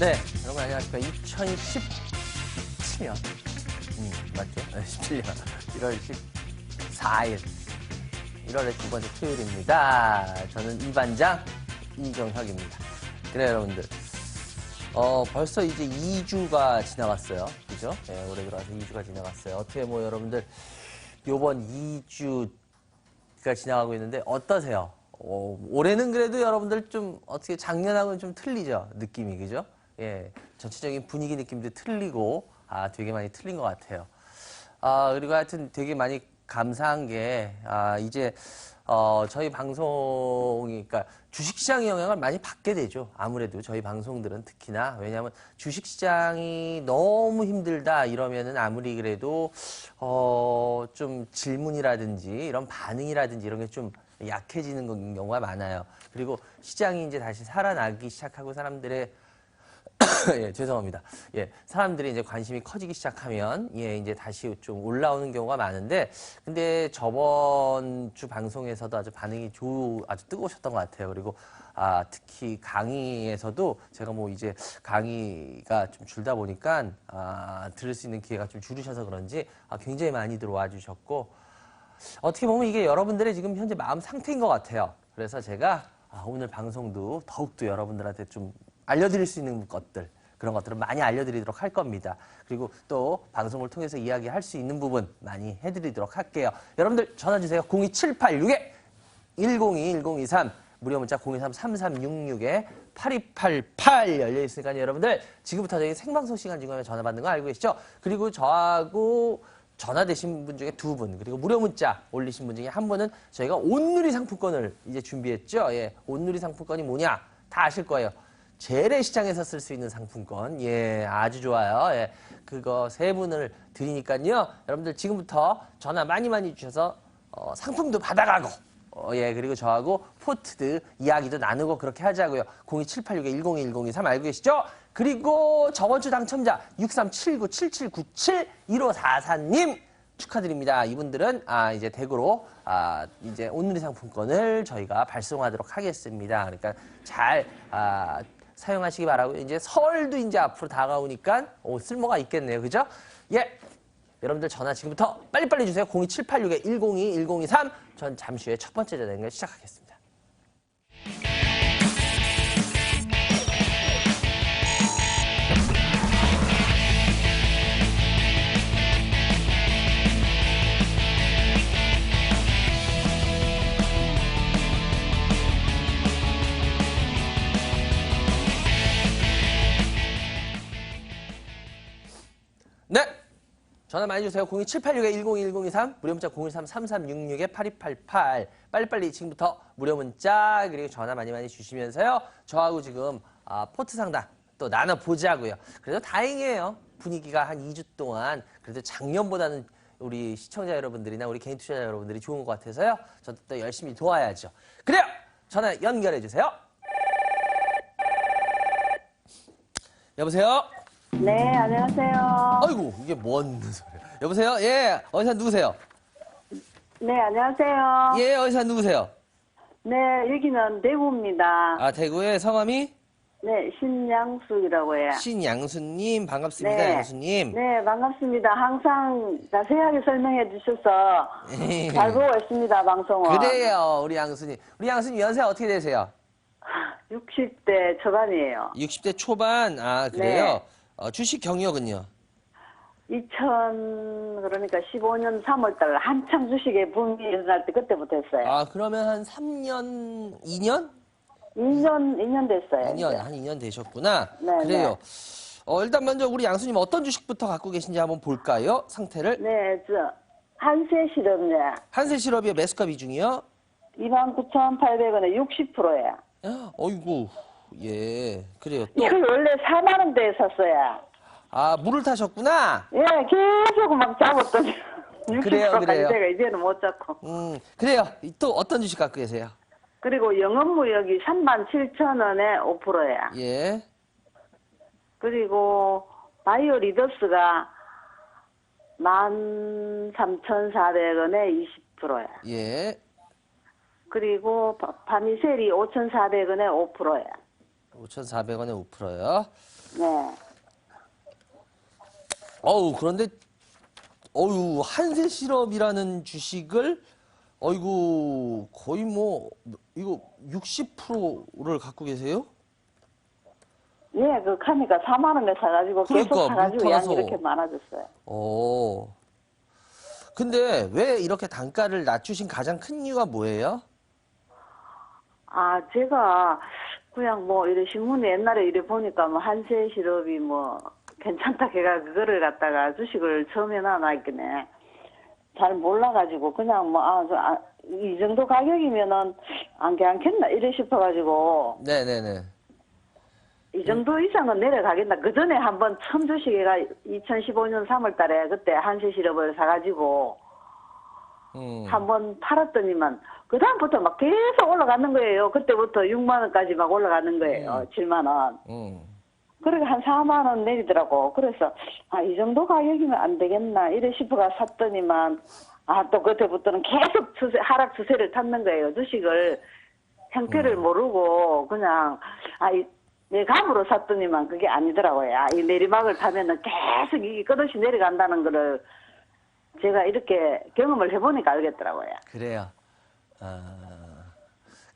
네, 여러분 안녕하십니까. 2017년, 맞죠? 네, 17년 1월 14일, 1월의 두 번째 토요일입니다. 저는 이반장 이경혁입니다. 그래요, 여러분들. 벌써 이제 2주가 지나갔어요. 그죠? 네, 올해 들어와서 2주가 지나갔어요. 어떻게 뭐 여러분들, 요번 2주가 지나가고 있는데 어떠세요? 올해는 그래도 여러분들 좀 어떻게 작년하고는 좀 틀리죠? 느낌이, 그죠? 예, 전체적인 분위기 느낌도 틀리고, 되게 많이 틀린 것 같아요. 그리고 하여튼 되게 많이 감사한 게, 이제, 저희 방송이, 그러니까 주식시장의 영향을 많이 받게 되죠. 아무래도 저희 방송들은 특히나. 왜냐하면 주식시장이 너무 힘들다 이러면은 아무리 그래도, 좀 질문이라든지 이런 반응이라든지 이런 게 좀 약해지는 경우가 많아요. 그리고 시장이 이제 다시 살아나기 시작하고 사람들의 예, 죄송합니다. 예, 사람들이 이제 관심이 커지기 시작하면, 예, 이제 다시 좀 올라오는 경우가 많은데, 근데 저번 주 방송에서도 아주 반응이 아주 뜨거우셨던 것 같아요. 그리고, 특히 강의에서도 제가 뭐 이제 강의가 좀 줄다 보니까, 들을 수 있는 기회가 좀 줄으셔서 그런지, 굉장히 많이 들어와 주셨고, 어떻게 보면 이게 여러분들의 지금 현재 마음 상태인 것 같아요. 그래서 제가 오늘 방송도 더욱더 여러분들한테 좀 알려드릴 수 있는 것들, 그런 것들을 많이 알려드리도록 할 겁니다. 그리고 또 방송을 통해서 이야기할 수 있는 부분 많이 해드리도록 할게요. 여러분들 전화 주세요. 02786-1022-1023 무료 문자 023-3366-8288 열려 있으니까요. 여러분들 지금부터 저희 생방송 시간 중간에 전화 받는 거 알고 계시죠? 그리고 저하고 전화 되신 분 중에 2분, 그리고 무료 문자 올리신 분 중에 1분은 저희가 온누리 상품권을 이제 준비했죠. 예, 온누리 상품권이 뭐냐? 다 아실 거예요. 재래시장에서 쓸 수 있는 상품권. 예, 아주 좋아요. 예, 그거 3분을 드리니까요. 여러분들 지금부터 전화 많이 주셔서 상품도 받아가고, 예, 그리고 저하고 포트드 이야기도 나누고 그렇게 하자고요. 02786-1021-1023 알고 계시죠? 그리고 저번 주 당첨자 6379-7797-1544님 축하드립니다. 이분들은 이제 댁으로 이제 온누리 상품권을 저희가 발송하도록 하겠습니다. 그러니까 잘 사용하시기 바라고. 이제 설도 이제 앞으로 다가오니까 쓸모가 있겠네요. 그죠? 예. 여러분들 전화 지금부터 빨리빨리 주세요. 02786-1022-1023. 전 잠시 후에 첫 번째 전화를 시작하겠습니다. 네. 전화 많이 주세요. 02786-1022-1023 무료 문자 013-3366-8288 빨리빨리 지금부터 무료 문자 그리고 전화 많이 주시면서요. 저하고 지금 포트 상담 또 나눠보자고요. 그래도 다행이에요. 분위기가 한 2주 동안 그래도 작년보다는 우리 시청자 여러분들이나 우리 개인 투자자 여러분들이 좋은 것 같아서요. 저도 또 열심히 도와야죠. 그래요. 전화 연결해 주세요. 여보세요? 네, 안녕하세요. 아이고, 이게 뭔 소리야. 여보세요? 예, 어디서 누구세요? 네, 안녕하세요. 예, 어디서 누구세요? 네, 여기는 대구입니다. 대구의 성함이? 네, 신양숙이라고 해요. 신양수님, 반갑습니다, 네. 양수님. 네, 반갑습니다. 항상 자세하게 설명해 주셔서 잘 보고 있습니다, 방송을. 그래요, 우리 양수님. 우리 양수님 연세 어떻게 되세요? 60대 초반이에요. 60대 초반, 그래요? 주식 경력은요? 그러니까 15년 3월달 한참 주식에 붐이 일어날 때 그때부터 했어요. 그러면 한 3년, 2년? 2년 됐어요. 2년, 이제. 한 2년 되셨구나. 네, 그래요. 일단 먼저 우리 양수님 어떤 주식부터 갖고 계신지 한번 볼까요? 상태를. 네, 한세 실업네. 한세 실업의 매수가 비중이요? 29,800원에 60%예요. 어이구, 예, 그래요. 또, 이걸 원래 4만 원대에 샀어요. 물을 타셨구나? 예, 계속 막 잡았더니 그래요, 60%까지 제가 이제는 못 잡고. 그래요. 또 어떤 주식 갖고 계세요? 그리고 영업무역이 37,000원에 5%예요. 예, 그리고 바이오 리더스가 13,400원에 20%예요. 예, 그리고 바미셀이 5,400원에 5%예요. 5,400원에 5%요? 네. 그런데, 한세 실업이라는 주식을, 거의 이거 60%를 갖고 계세요? 예, 그 카니까 4만 원에 사가지고 계속 그러니까, 사가지고 물 양이 타서. 이렇게 많아졌어요. 근데 왜 이렇게 단가를 낮추신 가장 큰 이유가 뭐예요? 아, 제가 그냥 뭐 이래 신문에 옛날에 이래 보니까 뭐 한세 실업이 뭐 괜찮다 걔가 그거를 갖다가 주식을 처음에 놔놨겠네. 잘 몰라가지고 그냥 뭐 이 정도 가격이면은 안 괜찮겠나 이래 싶어가지고 네네네. 이 정도 이상은 내려가겠나. 그 전에 한번 처음 주식에가 2015년 3월 달에 그때 한세 실업을 사가지고 한번 팔았더니만 그다음부터 막 계속 올라가는 거예요. 그때부터 6만 원까지 막 올라가는 거예요. 7만 원. 그러니까 한 4만 원 내리더라고. 그래서 이 정도 가격이면 안 되겠나 이래 싶어가 샀더니만 또 그때부터는 계속 하락 추세를 탔는 거예요. 주식을 형태를 모르고 그냥 내 감으로 샀더니만 그게 아니더라고요. 이 내리막을 타면은 계속 이게 끝없이 내려간다는 거를 제가 이렇게 경험을 해보니까 알겠더라고요. 그래요.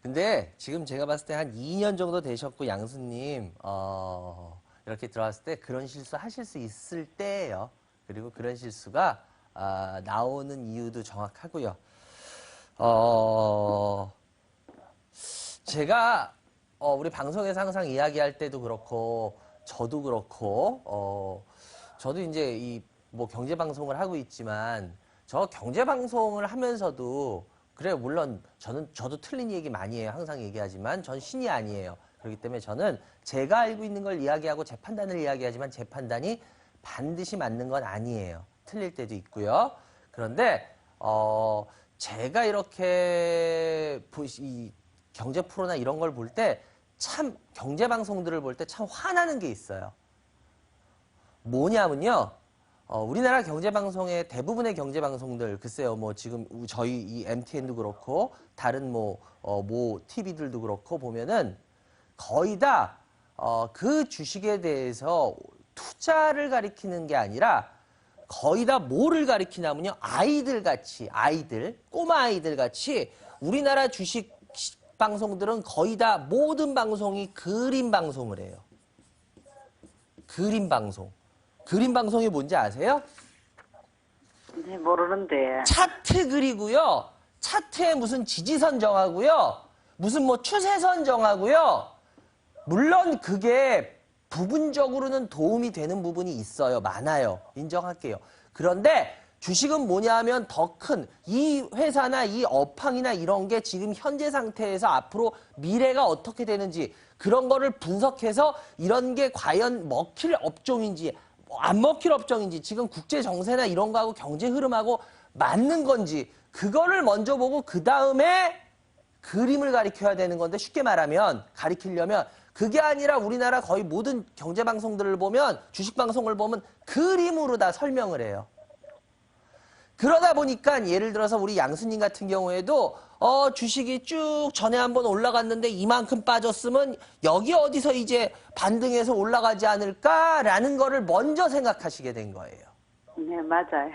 근데 지금 제가 봤을 때 한 2년 정도 되셨고, 양수님, 이렇게 들어왔을 때 그런 실수 하실 수 있을 때예요. 그리고 그런 실수가, 나오는 이유도 정확하고요. 제가, 우리 방송에서 항상 이야기할 때도 그렇고, 저도 그렇고, 저도 이제 뭐 경제방송을 하고 있지만, 저 경제방송을 하면서도, 그래요. 물론 저도 틀린 얘기 많이 해요. 항상 얘기하지만 전 신이 아니에요. 그렇기 때문에 저는 제가 알고 있는 걸 이야기하고 제 판단을 이야기하지만 제 판단이 반드시 맞는 건 아니에요. 틀릴 때도 있고요. 그런데 제가 이렇게 이 경제 프로나 이런 걸 볼 때 참 경제 방송들을 볼 때 참 화나는 게 있어요. 뭐냐면요. 우리나라 경제방송의 대부분의 경제방송들, 글쎄요, 뭐 지금 저희 이 MTN도 그렇고, 다른 모 TV들도 그렇고 보면은 거의 다, 그 주식에 대해서 투자를 가리키는 게 아니라 거의 다 뭐를 가리키냐면요. 꼬마 아이들 같이 우리나라 주식 방송들은 거의 다 모든 방송이 그림 방송을 해요. 그림 방송. 그림 방송이 뭔지 아세요? 네, 모르는데. 차트 그리고요. 차트에 무슨 지지선 정하고요. 무슨 뭐 추세선 정하고요. 물론 그게 부분적으로는 도움이 되는 부분이 있어요. 많아요. 인정할게요. 그런데 주식은 뭐냐 하면 더 큰 이 회사나 이 업황이나 이런 게 지금 현재 상태에서 앞으로 미래가 어떻게 되는지 그런 거를 분석해서 이런 게 과연 먹힐 업종인지 안 먹힐 업종인지 지금 국제 정세나 이런 거하고 경제 흐름하고 맞는 건지 그거를 먼저 보고 그 다음에 그림을 가리켜야 되는 건데 쉽게 말하면 가리키려면 그게 아니라 우리나라 거의 모든 경제 방송들을 보면 주식 방송을 보면 그림으로 다 설명을 해요. 그러다 보니까 예를 들어서 우리 양수님 같은 경우에도 주식이 쭉 전에 한번 올라갔는데 이만큼 빠졌으면 여기 어디서 이제 반등해서 올라가지 않을까라는 거를 먼저 생각하시게 된 거예요. 네, 맞아요.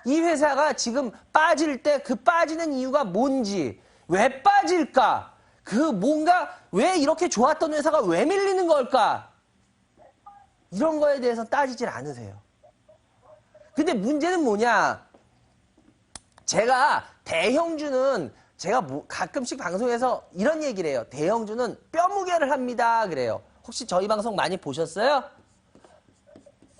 이 회사가 지금 빠질 때 그 빠지는 이유가 뭔지, 왜 빠질까? 뭔가 왜 이렇게 좋았던 회사가 왜 밀리는 걸까? 이런 거에 대해서 따지질 않으세요. 근데 문제는 뭐냐? 제가 가끔씩 방송에서 이런 얘기를 해요. 대형주는 뼈무게를 합니다. 그래요. 혹시 저희 방송 많이 보셨어요?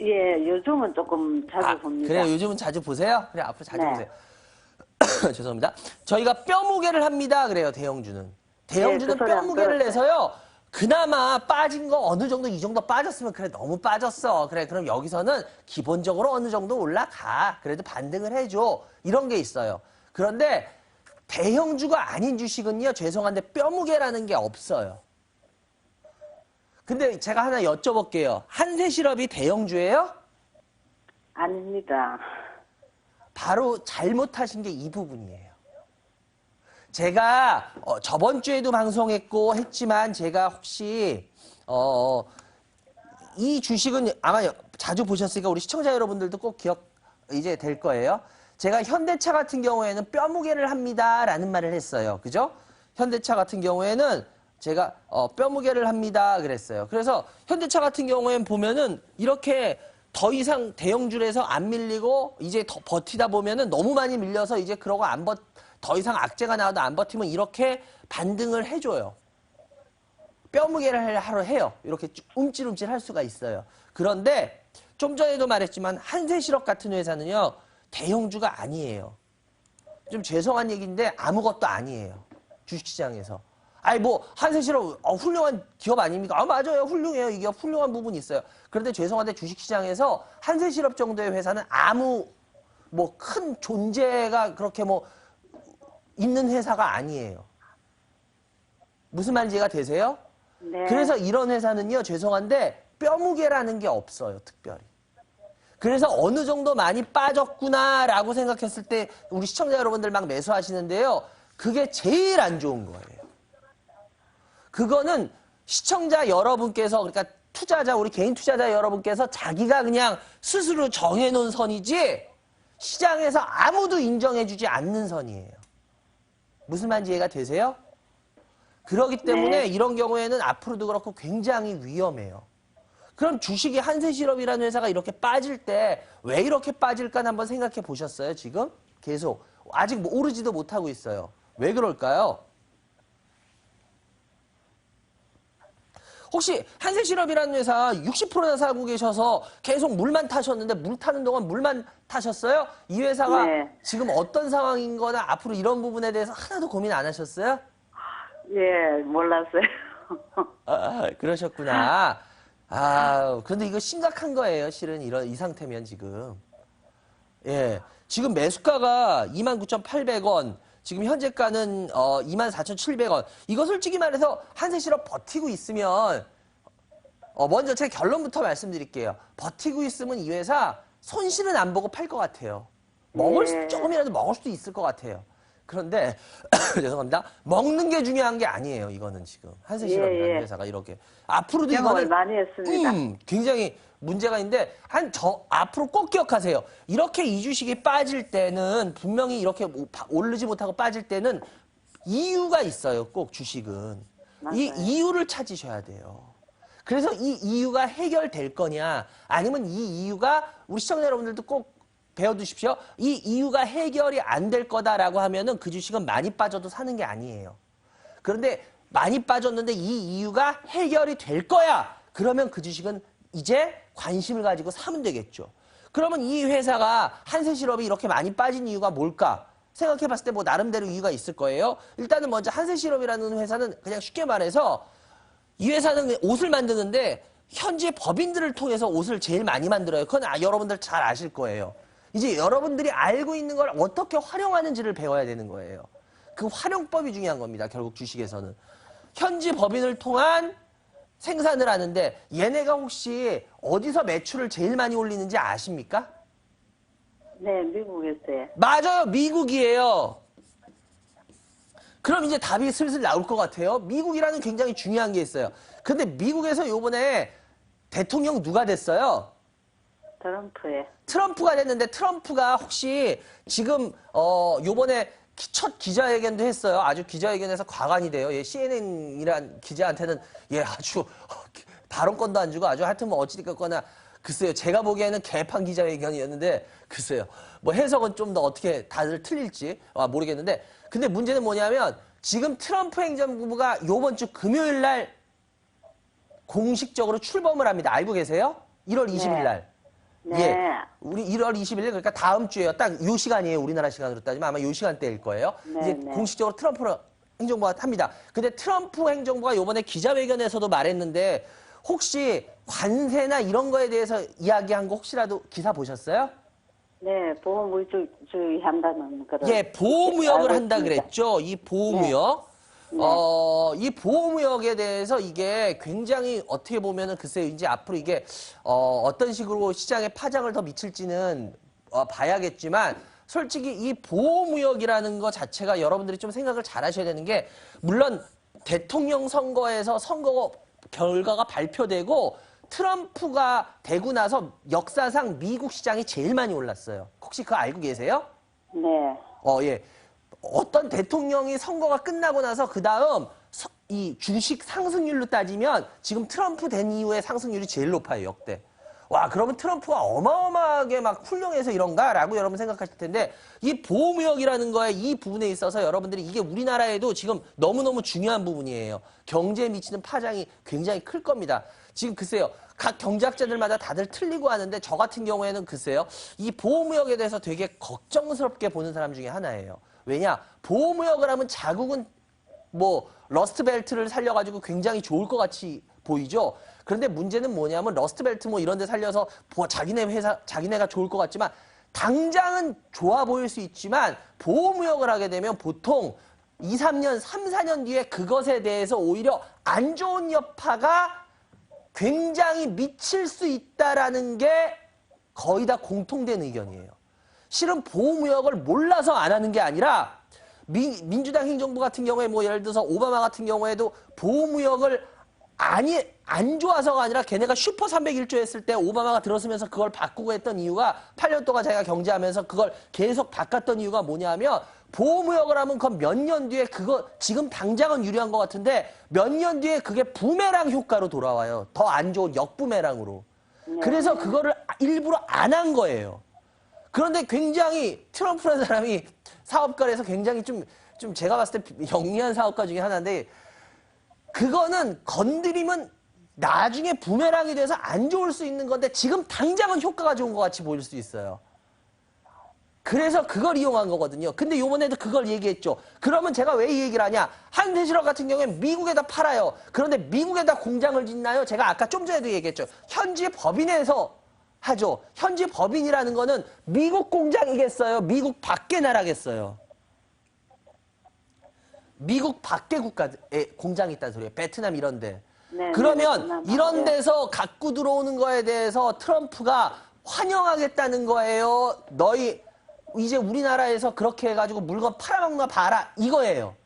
예, 요즘은 조금 자주 봅니다. 그래요. 요즘은 자주 보세요? 그래, 앞으로 자주 네. 보세요. 죄송합니다. 저희가 뼈무게를 합니다. 그래요. 대형주는 그 소리 안 뼈무게를 들었어요. 내서요. 그나마 빠진 거 어느 정도 이 정도 빠졌으면 그래 너무 빠졌어. 그래 그럼 여기서는 기본적으로 어느 정도 올라가. 그래도 반등을 해줘. 이런 게 있어요. 그런데 대형주가 아닌 주식은요. 죄송한데 뼈무게라는 게 없어요. 근데 제가 하나 여쭤볼게요. 한세실업이 대형주예요? 아닙니다. 바로 잘못하신 게 이 부분이에요. 제가 저번 주에도 방송했고 했지만 제가 혹시 이 주식은 아마 자주 보셨으니까 우리 시청자 여러분들도 꼭 기억 이제 될 거예요. 제가 현대차 같은 경우에는 뼈무게를 합니다라는 말을 했어요. 그죠? 현대차 같은 경우에는 제가 뼈무게를 합니다 그랬어요. 그래서 현대차 같은 경우에는 보면은 이렇게 더 이상 대형줄에서 안 밀리고 이제 더 버티다 보면은 너무 많이 밀려서 이제 그러고 더 이상 악재가 나와도 안 버티면 이렇게 반등을 해줘요. 뼈무게를 하러 해요. 이렇게 움찔움찔 할 수가 있어요. 그런데 좀 전에도 말했지만 한세실업 같은 회사는요. 대형주가 아니에요. 좀 죄송한 얘기인데 아무것도 아니에요. 주식시장에서. 아니 뭐 한세실업 훌륭한 기업 아닙니까? 아 맞아요. 훌륭해요. 이 기업 훌륭한 부분이 있어요. 그런데 죄송한데 주식시장에서 한세실업 정도의 회사는 아무 뭐 큰 존재가 그렇게 뭐 있는 회사가 아니에요. 무슨 말인지 이해가 되세요? 네. 그래서 이런 회사는요. 죄송한데 뼈무게라는 게 없어요. 특별히. 그래서 어느 정도 많이 빠졌구나라고 생각했을 때 우리 시청자 여러분들 막 매수하시는데요. 그게 제일 안 좋은 거예요. 그거는 시청자 여러분께서 그러니까 투자자 우리 개인 투자자 여러분께서 자기가 그냥 스스로 정해놓은 선이지 시장에서 아무도 인정해주지 않는 선이에요. 무슨 말인지 이해가 되세요? 그렇기 때문에 네. 이런 경우에는 앞으로도 그렇고 굉장히 위험해요. 그럼 주식이 한세실업이라는 회사가 이렇게 빠질 때 왜 이렇게 빠질까 한번 생각해 보셨어요? 지금 계속 아직 뭐 오르지도 못하고 있어요. 왜 그럴까요? 혹시 한세실업이라는 회사 60%나 사고 계셔서 계속 물만 타셨는데 물 타는 동안 물만 타셨어요? 이 회사가 네. 지금 어떤 상황인 거나 앞으로 이런 부분에 대해서 하나도 고민 안 하셨어요? 예, 몰랐어요. 그러셨구나. 그런데 이거 심각한 거예요. 실은 이 상태면 지금. 예. 지금 매수가가 29,800원. 지금 현재가는 24,700원. 이거 솔직히 말해서 한세실업 버티고 있으면 먼저 제 결론부터 말씀드릴게요. 버티고 있으면 이 회사 손실은 안 보고 팔 것 같아요. 예. 조금이라도 먹을 수도 있을 것 같아요. 그런데 죄송합니다. 먹는 게 중요한 게 아니에요. 이거는 지금 한세실업이라는 예. 회사가 이렇게 앞으로도 경험을 이거는 많이 했습니다. 굉장히 문제가 있는데 앞으로 꼭 기억하세요. 이렇게 이 주식이 빠질 때는 분명히 이렇게 오르지 못하고 빠질 때는 이유가 있어요. 꼭 주식은 이 맞아요. 이유를 찾으셔야 돼요. 그래서 이 이유가 해결될 거냐 아니면 이 이유가 우리 시청자 여러분들도 꼭 배워두십시오. 이 이유가 해결이 안 될 거다라고 하면은 그 주식은 많이 빠져도 사는 게 아니에요. 그런데 많이 빠졌는데 이 이유가 해결이 될 거야. 그러면 그 주식은 이제 관심을 가지고 사면 되겠죠. 그러면 이 회사가 한세실업이 이렇게 많이 빠진 이유가 뭘까? 생각해 봤을 때 뭐 나름대로 이유가 있을 거예요. 일단은 먼저 한세실업이라는 회사는 그냥 쉽게 말해서 이 회사는 옷을 만드는데 현재 법인들을 통해서 옷을 제일 많이 만들어요. 그건 여러분들 잘 아실 거예요. 이제 여러분들이 알고 있는 걸 어떻게 활용하는지를 배워야 되는 거예요. 그 활용법이 중요한 겁니다. 결국 주식에서는. 현지 법인을 통한 생산을 하는데 얘네가 혹시 어디서 매출을 제일 많이 올리는지 아십니까? 네, 미국에서요. 맞아요. 미국이에요. 그럼 이제 답이 슬슬 나올 것 같아요. 미국이라는 굉장히 중요한 게 있어요. 근데 미국에서 요번에 대통령 누가 됐어요? 트럼프에. 트럼프가 됐는데 트럼프가 혹시 지금 요번에 첫 기자회견도 했어요. 아주 기자회견에서 과관이 돼요. CNN이란 기자한테는 아주 발언권도 안 주고 아주 하여튼 뭐 어찌됐거나 글쎄요. 제가 보기에는 개판 기자회견이었는데 글쎄요. 뭐 해석은 좀 더 어떻게 다들 틀릴지 모르겠는데 근데 문제는 뭐냐면 지금 트럼프 행정부가 요번 주 금요일 날 공식적으로 출범을 합니다. 알고 계세요? 1월 20일 날. 네. 우리 1월 20일 그러니까 다음 주에요. 딱 요 시간이에요. 우리나라 시간으로 따지면 아마 요 시간대일 거예요. 네, 이제 네. 공식적으로 트럼프 행정부가 합니다. 근데 트럼프 행정부가 요번에 기자회견에서도 말했는데 혹시 관세나 이런 거에 대해서 이야기한 거 혹시라도 기사 보셨어요? 네, 보호무역주의 한다는 그런. 보호무역을 알고 한다 있습니다. 그랬죠. 이 보호무역. 네. 이 보호무역에 대해서 이게 굉장히 어떻게 보면은 글쎄요, 이제 앞으로 이게 어떤 식으로 시장에 파장을 더 미칠지는 봐야겠지만 솔직히 이 보호무역이라는 것 자체가 여러분들이 좀 생각을 잘 하셔야 되는 게, 물론 대통령 선거에서 선거 결과가 발표되고 트럼프가 되고 나서 역사상 미국 시장이 제일 많이 올랐어요. 혹시 그거 알고 계세요? 네. 예. 어떤 대통령이 선거가 끝나고 나서 그 다음 이 주식 상승률로 따지면 지금 트럼프 된 이후에 상승률이 제일 높아요, 역대. 와, 그러면 트럼프가 어마어마하게 막 훌륭해서 이런가라고 여러분 생각하실 텐데, 이 보호무역이라는 거에 이 부분에 있어서 여러분들이 이게 우리나라에도 지금 너무너무 중요한 부분이에요. 경제에 미치는 파장이 굉장히 클 겁니다. 지금 글쎄요, 각 경제학자들마다 다들 틀리고 하는데 저 같은 경우에는 글쎄요, 이 보호무역에 대해서 되게 걱정스럽게 보는 사람 중에 하나예요. 왜냐? 보호무역을 하면 자국은 뭐 러스트벨트를 살려가지고 굉장히 좋을 것 같이 보이죠. 그런데 문제는 뭐냐면 러스트벨트 뭐 이런 데 살려서 자기네 회사, 자기네가 좋을 것 같지만 당장은 좋아 보일 수 있지만 보호무역을 하게 되면 보통 2, 3년, 3, 4년 뒤에 그것에 대해서 오히려 안 좋은 여파가 굉장히 미칠 수 있다라는 게 거의 다 공통된 의견이에요. 실은 보호무역을 몰라서 안 하는 게 아니라 민주당 행정부 같은 경우에 뭐 예를 들어서 오바마 같은 경우에도 보호무역을 안 좋아서가 아니라 걔네가 슈퍼 301조 했을 때 오바마가 들어서면서 그걸 바꾸고 했던 이유가 8년 동안 자기가 경제하면서 그걸 계속 바꿨던 이유가 뭐냐면 보호무역을 하면 그건 몇 년 뒤에 그거 지금 당장은 유리한 것 같은데 몇 년 뒤에 그게 부메랑 효과로 돌아와요. 더 안 좋은 역부메랑으로. 그래서 그거를 일부러 안 한 거예요. 그런데 굉장히 트럼프라는 사람이 사업가에서 굉장히 좀 제가 봤을 때 영리한 사업가 중에 하나인데 그거는 건드리면 나중에 부메랑이 돼서 안 좋을 수 있는 건데 지금 당장은 효과가 좋은 것 같이 보일 수 있어요. 그래서 그걸 이용한 거거든요. 근데 요번에도 그걸 얘기했죠. 그러면 제가 왜 이 얘기를 하냐. 한세실업 같은 경우에 미국에다 팔아요. 그런데 미국에다 공장을 짓나요? 제가 아까 좀 전에도 얘기했죠. 현지 법인에서 하죠. 현지 법인이라는 거는 미국 공장이겠어요? 미국 밖의 나라겠어요? 미국 밖의 국가에 공장이 있다는 소리예요. 베트남 이런 데. 네, 그러면 네, 이런 데서 갖고 들어오는 거에 대해서 트럼프가 환영하겠다는 거예요. 너희 이제 우리나라에서 그렇게 해가지고 물건 팔아먹나 봐라. 이거예요.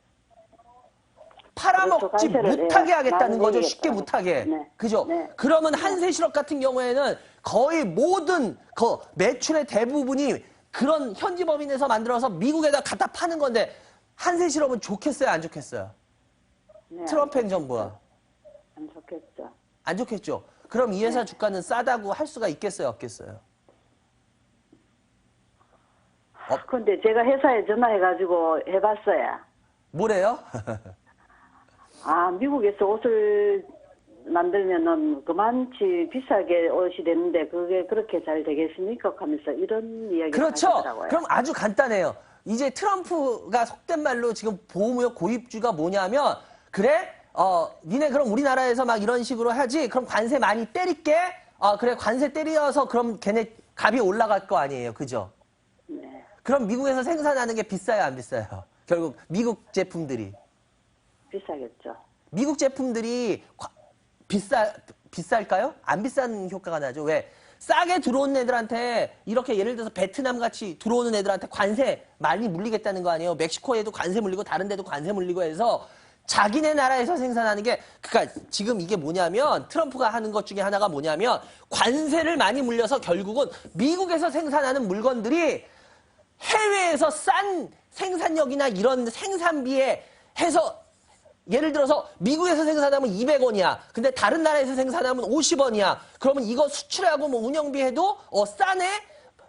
팔아먹지 그렇죠. 못하게 예, 하겠다는 거죠. 얘기했죠. 쉽게 못하게. 네. 그죠? 네. 그러면 한세실업 같은 경우에는 거의 모든 그 매출의 대부분이 그런 현지 법인에서 만들어서 미국에다 갖다 파는 건데 한세실업은 좋겠어요? 안 좋겠어요? 네, 트럼프 행정부가. 안 좋겠죠. 안 좋겠죠? 그럼 이 회사 주가는 싸다고 할 수가 있겠어요? 없겠어요? 근데 제가 회사에 전화해가지고 해봤어요. 뭐래요? 아, 미국에서 옷을 만들면은 그만치 비싸게 옷이 되는데 그게 그렇게 잘 되겠습니까? 하면서 이런 이야기를 그렇죠. 하시더라고요. 그럼 아주 간단해요. 이제 트럼프가 속된 말로 지금 보호무역 고입주가 뭐냐면 그래? 니네 그럼 우리나라에서 막 이런 식으로 하지? 그럼 관세 많이 때릴게? 그래 관세 때려서 그럼 걔네 값이 올라갈 거 아니에요. 그죠? 네. 그럼 미국에서 생산하는 게 비싸요? 안 비싸요? 결국 미국 제품들이. 비싸겠죠. 미국 제품들이 비쌀까요? 안 비싼 효과가 나죠. 왜? 싸게 들어오는 애들한테 이렇게 예를 들어서 베트남 같이 들어오는 애들한테 관세 많이 물리겠다는 거 아니에요. 멕시코에도 관세 물리고 다른 데도 관세 물리고 해서 자기네 나라에서 생산하는 게 그러니까 지금 이게 뭐냐면 트럼프가 하는 것 중에 하나가 뭐냐면 관세를 많이 물려서 결국은 미국에서 생산하는 물건들이 해외에서 싼 생산력이나 이런 생산비에 해서 예를 들어서 미국에서 생산하면 200원이야. 근데 다른 나라에서 생산하면 50원이야. 그러면 이거 수출하고 뭐 운영비 해도 싸네?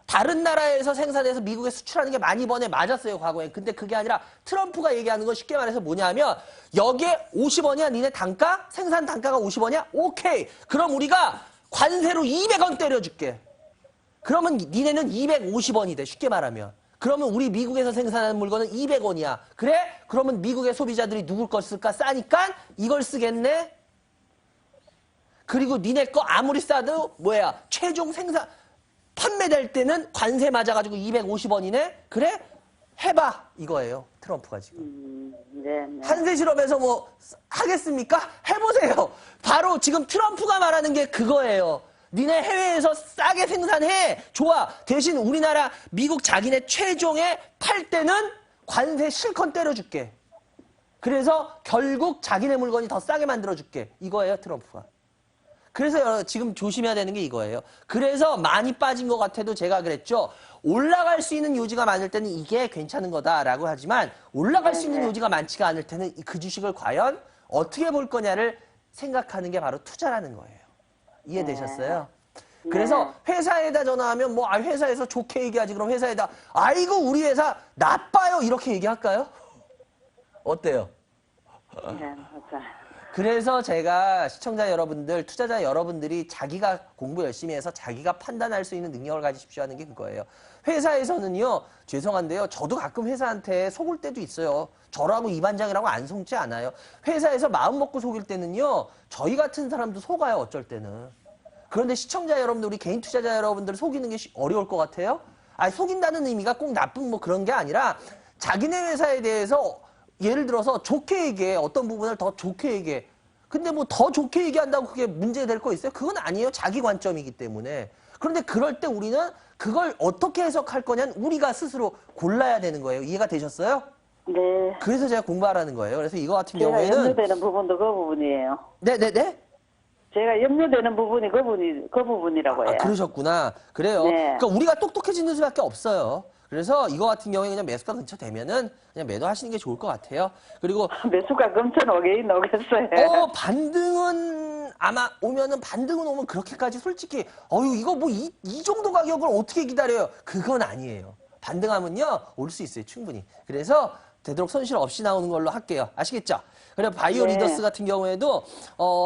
다른 나라에서 생산해서 미국에 수출하는 게 많이 버네. 맞았어요, 과거에. 근데 그게 아니라 트럼프가 얘기하는 건 쉽게 말해서 뭐냐면 여기에 50원이야, 니네 단가? 생산 단가가 50원이야? 오케이. 그럼 우리가 관세로 200원 때려줄게. 그러면 니네는 250원이 돼, 쉽게 말하면. 그러면 우리 미국에서 생산하는 물건은 200원이야. 그래? 그러면 미국의 소비자들이 누굴 걸 쓸까? 싸니까 이걸 쓰겠네? 그리고 니네 거 아무리 싸도 뭐야? 최종 생산, 판매될 때는 관세 맞아가지고 250원이네? 그래? 해봐. 이거예요. 트럼프가 지금. 네, 네. 한세실업에서 뭐 하겠습니까? 해보세요. 바로 지금 트럼프가 말하는 게 그거예요. 니네 해외에서 싸게 생산해. 좋아. 대신 우리나라 미국 자기네 최종에 팔 때는 관세 실컷 때려줄게. 그래서 결국 자기네 물건이 더 싸게 만들어줄게. 이거예요, 트럼프가. 그래서 지금 조심해야 되는 게 이거예요. 그래서 많이 빠진 것 같아도 제가 그랬죠. 올라갈 수 있는 요지가 많을 때는 이게 괜찮은 거다라고 하지만 올라갈 수 있는 요지가 많지가 않을 때는 그 주식을 과연 어떻게 볼 거냐를 생각하는 게 바로 투자라는 거예요. 이해되셨어요? 그래서 회사에다 전화하면 뭐 회사에서 좋게 얘기하지 그럼 회사에다 아이고 우리 회사 나빠요 이렇게 얘기할까요? 어때요? 네, 맞아. 그래서 제가 시청자 여러분들, 투자자 여러분들이 자기가 공부 열심히 해서 자기가 판단할 수 있는 능력을 가지십시오 하는 게 그거예요. 회사에서는요, 죄송한데요. 저도 가끔 회사한테 속을 때도 있어요. 저라고 이 반장이라고 안 속지 않아요. 회사에서 마음 먹고 속일 때는요, 저희 같은 사람도 속아요, 어쩔 때는. 그런데 시청자 여러분들, 우리 개인 투자자 여러분들을 속이는 게 어려울 것 같아요? 아니, 속인다는 의미가 꼭 나쁜 뭐 그런 게 아니라 자기네 회사에 대해서 예를 들어서 좋게 얘기해. 어떤 부분을 더 좋게 얘기해. 근데 뭐 더 좋게 얘기한다고 그게 문제될 거 있어요? 그건 아니에요. 자기 관점이기 때문에. 그런데 그럴 때 우리는 그걸 어떻게 해석할 거냐는 우리가 스스로 골라야 되는 거예요. 이해가 되셨어요? 네. 그래서 제가 공부하라는 거예요. 그래서 이거 같은 제가 경우에는 염려되는 부분도 그 부분이에요. 네네네. 제가 염려되는 부분이 그 부분이라고 해요. 아, 그러셨구나. 그래요. 네. 그러니까 우리가 똑똑해지는 수밖에 없어요. 그래서 이거 같은 경우에 그냥 매수가 근처 되면은 그냥 매도하시는 게 좋을 것 같아요. 그리고 매수가 근처는 오긴 오겠어요. 반등은 아마 오면은 반등은 오면 그렇게까지 솔직히 이거 뭐 이 정도 가격을 어떻게 기다려요? 그건 아니에요. 반등하면요 올 수 있어요 충분히. 그래서 되도록 손실 없이 나오는 걸로 할게요. 아시겠죠? 그리고 바이오 네. 리더스 같은 경우에도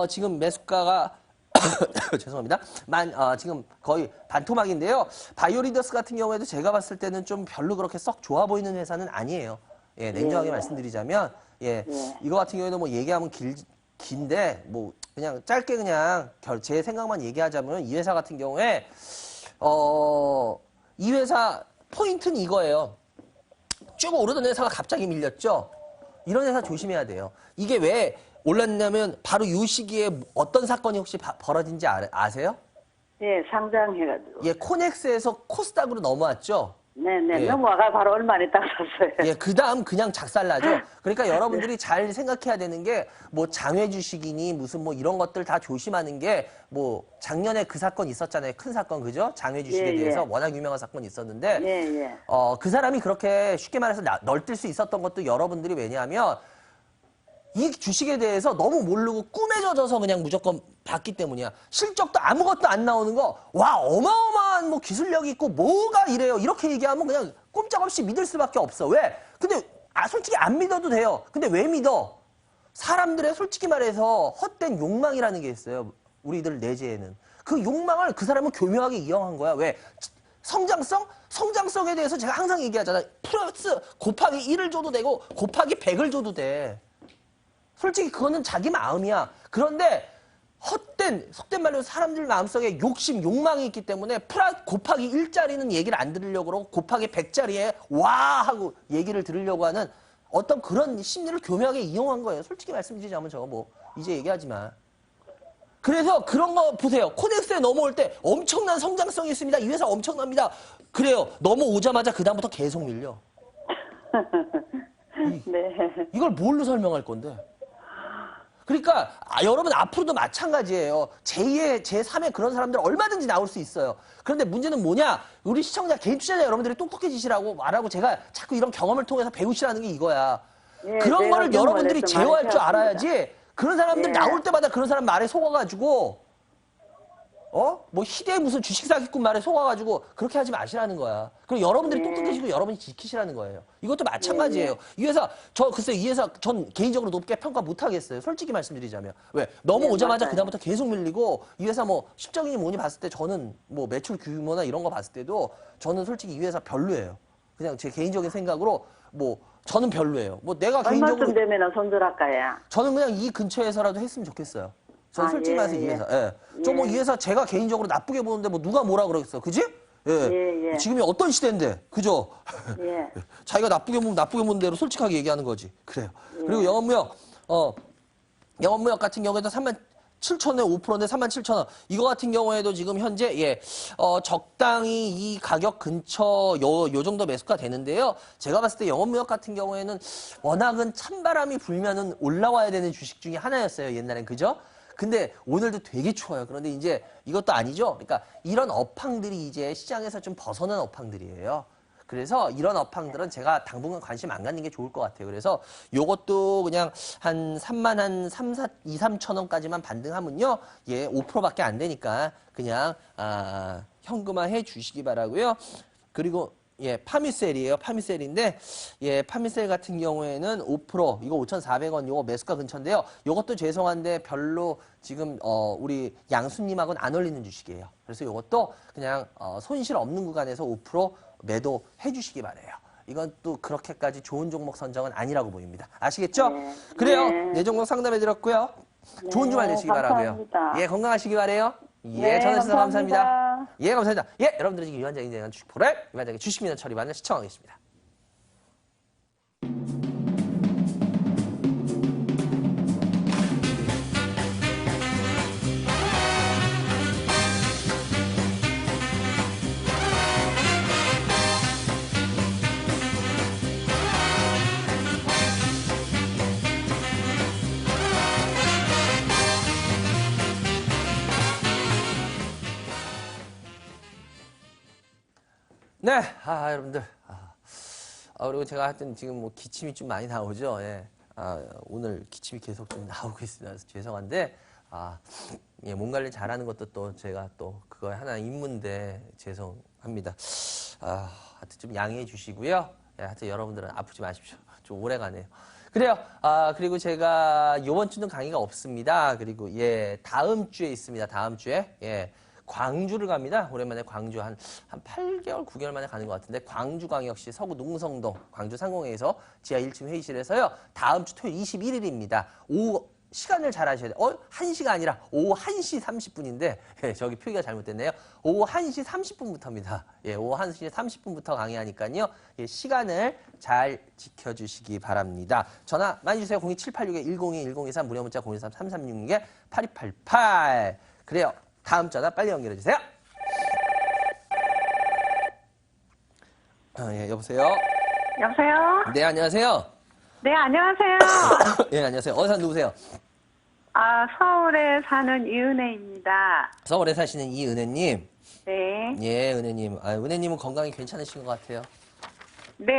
지금 매수가가 죄송합니다. 지금 거의 반토막인데요. 바이오리더스 같은 경우에도 제가 봤을 때는 좀 별로 그렇게 썩 좋아 보이는 회사는 아니에요. 예, 냉정하게 말씀드리자면, 이거 같은 경우에는 뭐 얘기하면 긴데, 뭐, 그냥 짧게 그냥 제 생각만 얘기하자면 이 회사 같은 경우에, 이 회사 포인트는 이거예요. 쭉 오르던 회사가 갑자기 밀렸죠? 이런 회사 조심해야 돼요. 이게 왜 올랐냐면 바로 이 시기에 어떤 사건이 혹시 벌어진지 아세요? 예, 상장해가지고. 예, 코넥스에서 코스닥으로 넘어왔죠? 네네. 예. 넘어와가 바로 얼마 안 있다 샀어요. 예, 그 다음 그냥 작살나죠? 그러니까 여러분들이 잘 생각해야 되는 게 뭐 장외 주식이니 무슨 뭐 이런 것들 다 조심하는 게 뭐 작년에 그 사건 있었잖아요. 큰 사건, 그죠? 장외 주식에 대해서 워낙 유명한 사건이 있었는데 예. 그 사람이 그렇게 쉽게 말해서 널뛸 수 있었던 것도 여러분들이 왜냐하면 이 주식에 대해서 너무 모르고 꿈에 젖어서 그냥 무조건 봤기 때문이야. 실적도 아무것도 안 나오는 거, 와, 어마어마한 뭐 기술력이 있고 뭐가 이래요. 이렇게 얘기하면 그냥 꼼짝없이 믿을 수밖에 없어. 왜? 근데, 솔직히 안 믿어도 돼요. 근데 왜 믿어? 사람들의 솔직히 말해서 헛된 욕망이라는 게 있어요. 우리들 내재에는. 그 욕망을 그 사람은 교묘하게 이용한 거야. 왜? 성장성에 대해서 제가 항상 얘기하잖아요. 플러스 곱하기 1을 줘도 되고 곱하기 100을 줘도 돼. 솔직히 그거는 자기 마음이야. 그런데 속된 말로 사람들 마음속에 욕망이 있기 때문에 곱하기 1짜리는 얘기를 안 들으려고 그러고 곱하기 100짜리에 와 하고 얘기를 들으려고 하는 어떤 그런 심리를 교묘하게 이용한 거예요. 솔직히 말씀드리자면 저거 뭐 이제 얘기하지만. 그래서 그런 거 보세요. 코넥스에 넘어올 때 엄청난 성장성이 있습니다. 이 회사 엄청납니다. 그래요. 넘어오자마자 그다음부터 계속 밀려. 네. 이걸 뭘로 설명할 건데? 그러니까 여러분 앞으로도 마찬가지예요. 제2의 제3의 그런 사람들 얼마든지 나올 수 있어요. 그런데 문제는 뭐냐? 우리 시청자 개인 투자자 여러분들이 똑똑해지시라고 말하고 제가 자꾸 이런 경험을 통해서 배우시라는 게 이거야. 예, 그런 제가 거를 여러분들이 경험을 제어할 줄 많이 알아야지. 그런 사람들 예. 나올 때마다 그런 사람 말에 속아가지고 뭐 희대의 무슨 주식 사기꾼 말에 속아가지고 그렇게 하지 마시라는 거야. 그리고 여러분들이 똑똑해지고 여러분이 지키시라는 거예요. 이것도 마찬가지예요. 이 회사 글쎄 이 회사 전 개인적으로 높게 평가 못 하겠어요. 솔직히 말씀드리자면. 왜? 넘어오자마자 맞아요. 그다음부터 계속 밀리고 이 회사 뭐 실적이니 뭐니 봤을 때 저는 뭐 매출 규모나 이런 거 봤을 때도 저는 솔직히 이 회사 별로예요. 그냥 제 개인적인 생각으로 뭐 저는 별로예요. 뭐 내가 개인적으로 얼마쯤 되면 손절할까요? 저는 그냥 이 근처에서라도 했으면 좋겠어요. 저는 아, 솔직히 예, 말해서 이 예. 회사. 예. 저 뭐 이 회사 제가 개인적으로 나쁘게 보는데 뭐 누가 뭐라 그러겠어. 그지? 예. 지금이 어떤 시대인데. 그죠? 예. 자기가 나쁘게 보는 대로 솔직하게 얘기하는 거지. 그래요. 그리고 영업무역 같은 경우에도 7,000원에 5%인데 37,000원. 이거 같은 경우에도 지금 현재 적당히 이 가격 근처 요 정도 매수가 되는데요. 제가 봤을 때 영업무역 같은 경우에는 워낙은 찬바람이 불면은 올라와야 되는 주식 중에 하나였어요. 옛날엔 그죠? 근데 오늘도 되게 추워요. 그런데 이제 이것도 아니죠. 그러니까 이런 업황들이 이제 시장에서 좀 벗어난 업황들이에요. 그래서 이런 업황들은 제가 당분간 관심 안 갖는 게 좋을 것 같아요. 그래서 요것도 그냥 한 3만 한 2, 3천 원까지만 반등하면요. 예, 5%밖에 안 되니까 그냥 현금화 해 주시기 바라고요. 그리고 예, 파미셀이에요. 파미셀인데, 예, 파미셀 같은 경우에는 5%, 이거 5,400원, 요거 매수가 근처인데요. 요것도 죄송한데 별로 지금, 우리 양수님하고는 안 어울리는 주식이에요. 그래서 요것도 그냥, 손실 없는 구간에서 5% 매도해 주시기 바래요. 이건 또 그렇게까지 좋은 종목 선정은 아니라고 보입니다. 아시겠죠? 네. 그래요. 네. 네 종목 상담해 드렸고요. 좋은 주말 되시기 바라고요. 감사합니다. 예, 건강하시기 바래요. 예, 네, 전화주셔서 감사합니다. 감사합니다. 예, 감사합니다. 예, 여러분들이 지금 이완장이 대한 주식 프로그램, 이완장의 주식 민원 처리반을 시청하겠습니다. 네, 여러분들. 그리고 제가 하여튼 지금 뭐 기침이 좀 많이 나오죠. 예. 오늘 기침이 계속 좀 나오고 있습니다. 그래서 죄송한데, 예, 몸 관리 잘하는 것도 또 제가 또 그거에 하나 임무인데 죄송합니다. 하여튼 좀 양해해 주시고요. 예, 하여튼 여러분들은 아프지 마십시오. 좀 오래 가네요. 그래요. 그리고 제가 요번 주는 강의가 없습니다. 그리고 예, 다음 주에 있습니다. 다음 주에. 예. 광주를 갑니다. 오랜만에 광주 한 8개월, 9개월 만에 가는 것 같은데 광주광역시 서구 농성동 광주 상공회에서 지하 1층 회의실에서요. 다음 주 토요일 21일입니다. 오후 시간을 잘 하셔야 돼요. 1시가 아니라 오후 1시 30분인데 예, 저기 표기가 잘못됐네요. 오후 1시 30분부터입니다. 예, 오후 1시 30분부터 강의하니까요. 예, 시간을 잘 지켜주시기 바랍니다. 전화 많이 주세요. 02786-1021-1023 무료 문자 023-3366-8288 그래요. 다음 전화 빨리 연결해 주세요. 예, 여보세요? 여보세요? 네, 안녕하세요. 네, 안녕하세요. 예, 안녕하세요. 어디서 누구세요? 서울에 사는 이은혜입니다. 서울에 사시는 이은혜님. 네. 예, 은혜님. 은혜님은 건강이 괜찮으신 것 같아요. 네,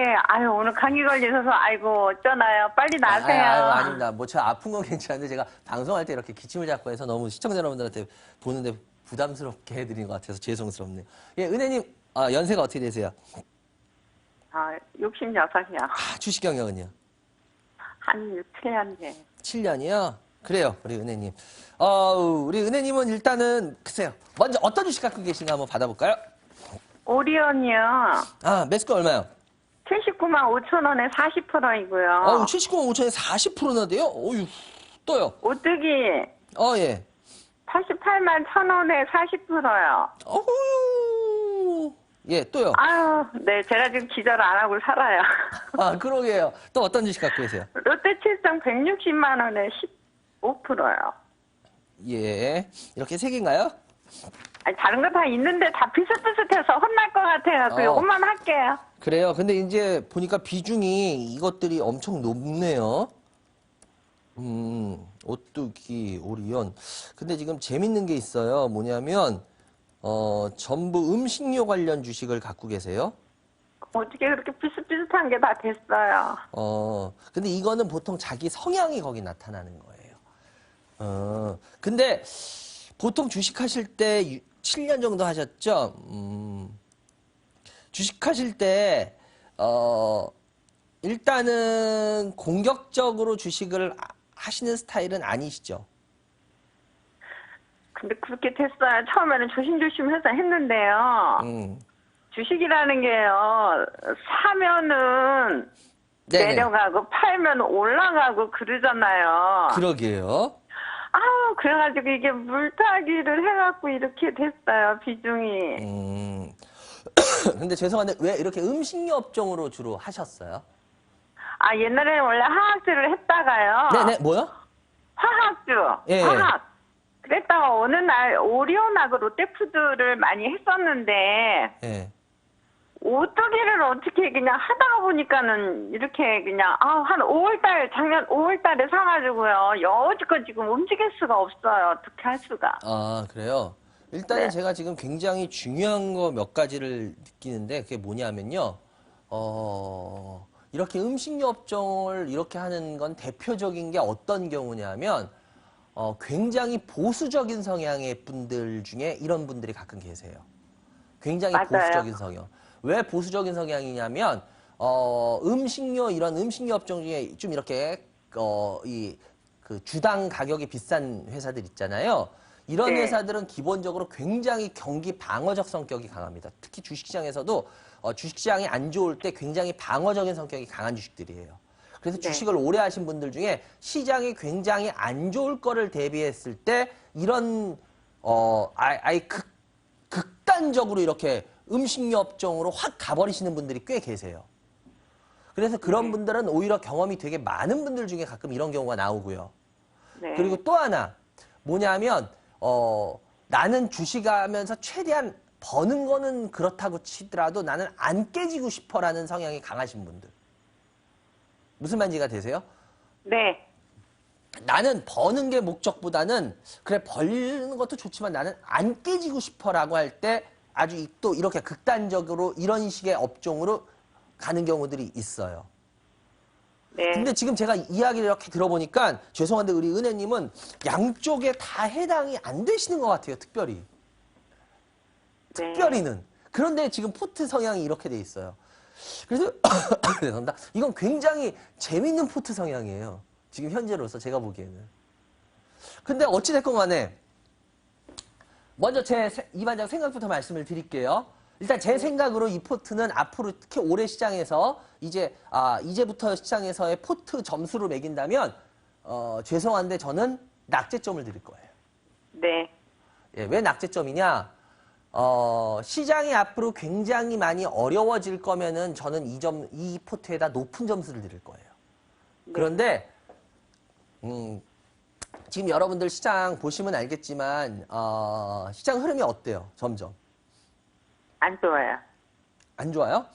오늘 감기 걸리셔서, 어쩌나요? 빨리 나세요. 아닙니다. 뭐, 저 아픈 건 괜찮은데 제가 방송할 때 이렇게 기침을 자꾸 해서 너무 시청자 여러분들한테 보는데 부담스럽게 해드린 것 같아서 죄송스럽네요. 예, 은혜님, 연세가 어떻게 되세요? 66이요. 주식 경력은요? 한 7년 전. 7년이요? 그래요, 우리 은혜님. 우리 은혜님은 일단은, 글쎄요. 먼저 어떤 주식 갖고 계신가 한번 받아볼까요? 오리온이요. 매수가 얼마요? 79만 5천 원에 40%이고요. 79만 5천에 40%나 돼요? 어휴, 또요. 오뚜기 예. 88만 1천 원에 40%요. 어후. 예, 또요. 네, 제가 지금 기절 안 하고 살아요. 그러게요. 또 어떤 주식 갖고 계세요? 롯데 칠성 160만 원에 15%요. 예. 이렇게 세 개인가요? 다른 거 다 있는데 다 비슷비슷해서 혼날 것 같아요. 이것만 할게요. 그래요. 근데 이제 보니까 비중이 이것들이 엄청 높네요. 오뚜기, 오리온. 근데 지금 재밌는 게 있어요. 뭐냐면, 전부 음식료 관련 주식을 갖고 계세요. 어떻게 그렇게 비슷비슷한 게 다 됐어요. 근데 이거는 보통 자기 성향이 거기 나타나는 거예요. 근데 보통 주식하실 때 7년 정도 하셨죠? 주식하실 때, 일단은 공격적으로 주식을 하시는 스타일은 아니시죠? 근데 그렇게 됐어요. 처음에는 조심조심해서 했는데요. 주식이라는 게요. 사면은 네네. 내려가고 팔면 올라가고 그러잖아요. 그러게요. 그래가지고 이게 물타기를 해갖고 이렇게 됐어요. 비중이. 근데 죄송한데 왜 이렇게 음식료 업종으로 주로 하셨어요? 옛날에는 원래 화학주를 했다가요. 네네, 뭐요? 화학주. 예. 화학. 하다가 어느 날 오리온하고 롯데푸드를 많이 했었는데 예. 오뚜기를 어떻게 그냥 하다가 보니까는 이렇게 그냥 한 5월달 작년 5월달에 사가지고요 여지껏 지금 움직일 수가 없어요. 어떻게 할 수가. 아, 그래요? 일단은 네. 제가 지금 굉장히 중요한 거 몇 가지를 느끼는데 그게 뭐냐면요. 이렇게 음식료 업종을 이렇게 하는 건 대표적인 게 어떤 경우냐면 굉장히 보수적인 성향의 분들 중에 이런 분들이 가끔 계세요. 굉장히 맞아요. 보수적인 성향. 왜 보수적인 성향이냐면 음식료 이런 음식료 업종 중에 좀 이렇게 그 주당 가격이 비싼 회사들 있잖아요. 이런 네. 회사들은 기본적으로 굉장히 경기 방어적 성격이 강합니다. 특히 주식시장에서도 주식시장이 안 좋을 때 굉장히 방어적인 성격이 강한 주식들이에요. 그래서 네. 주식을 오래 하신 분들 중에 시장이 굉장히 안 좋을 거를 대비했을 때 이런 아예 극단적으로 이렇게 음식료 업종으로 확 가버리시는 분들이 꽤 계세요. 그래서 그런 네. 분들은 오히려 경험이 되게 많은 분들 중에 가끔 이런 경우가 나오고요. 네. 그리고 또 하나 뭐냐면 나는 주식하면서 최대한 버는 거는 그렇다고 치더라도 나는 안 깨지고 싶어라는 성향이 강하신 분들. 무슨 말인지가 되세요? 네. 나는 버는 게 목적보다는 그래 벌는 것도 좋지만 나는 안 깨지고 싶어라고 할 때 아주 또 이렇게 극단적으로 이런 식의 업종으로 가는 경우들이 있어요. 네. 근데 지금 제가 이야기를 이렇게 들어보니까 죄송한데 우리 은혜님은 양쪽에 다 해당이 안 되시는 것 같아요. 특별히. 네. 특별히는. 그런데 지금 포트 성향이 이렇게 돼 있어요. 그래서 죄송합니다. 이건 굉장히 재밌는 포트 성향이에요. 지금 현재로서 제가 보기에는. 근데 어찌됐건 간에 먼저 이 반장 생각부터 말씀을 드릴게요. 일단 제 생각으로 이 포트는 앞으로 특히 올해 시장에서 이제부터 시장에서의 포트 점수로 매긴다면 죄송한데 저는 낙제점을 드릴 거예요. 네. 예, 왜 낙제점이냐? 시장이 앞으로 굉장히 많이 어려워질 거면은 저는 이 포트에다 높은 점수를 드릴 거예요. 그런데 지금 여러분들 시장 보시면 알겠지만 시장 흐름이 어때요? 점점 안 좋아요. 안 좋아요?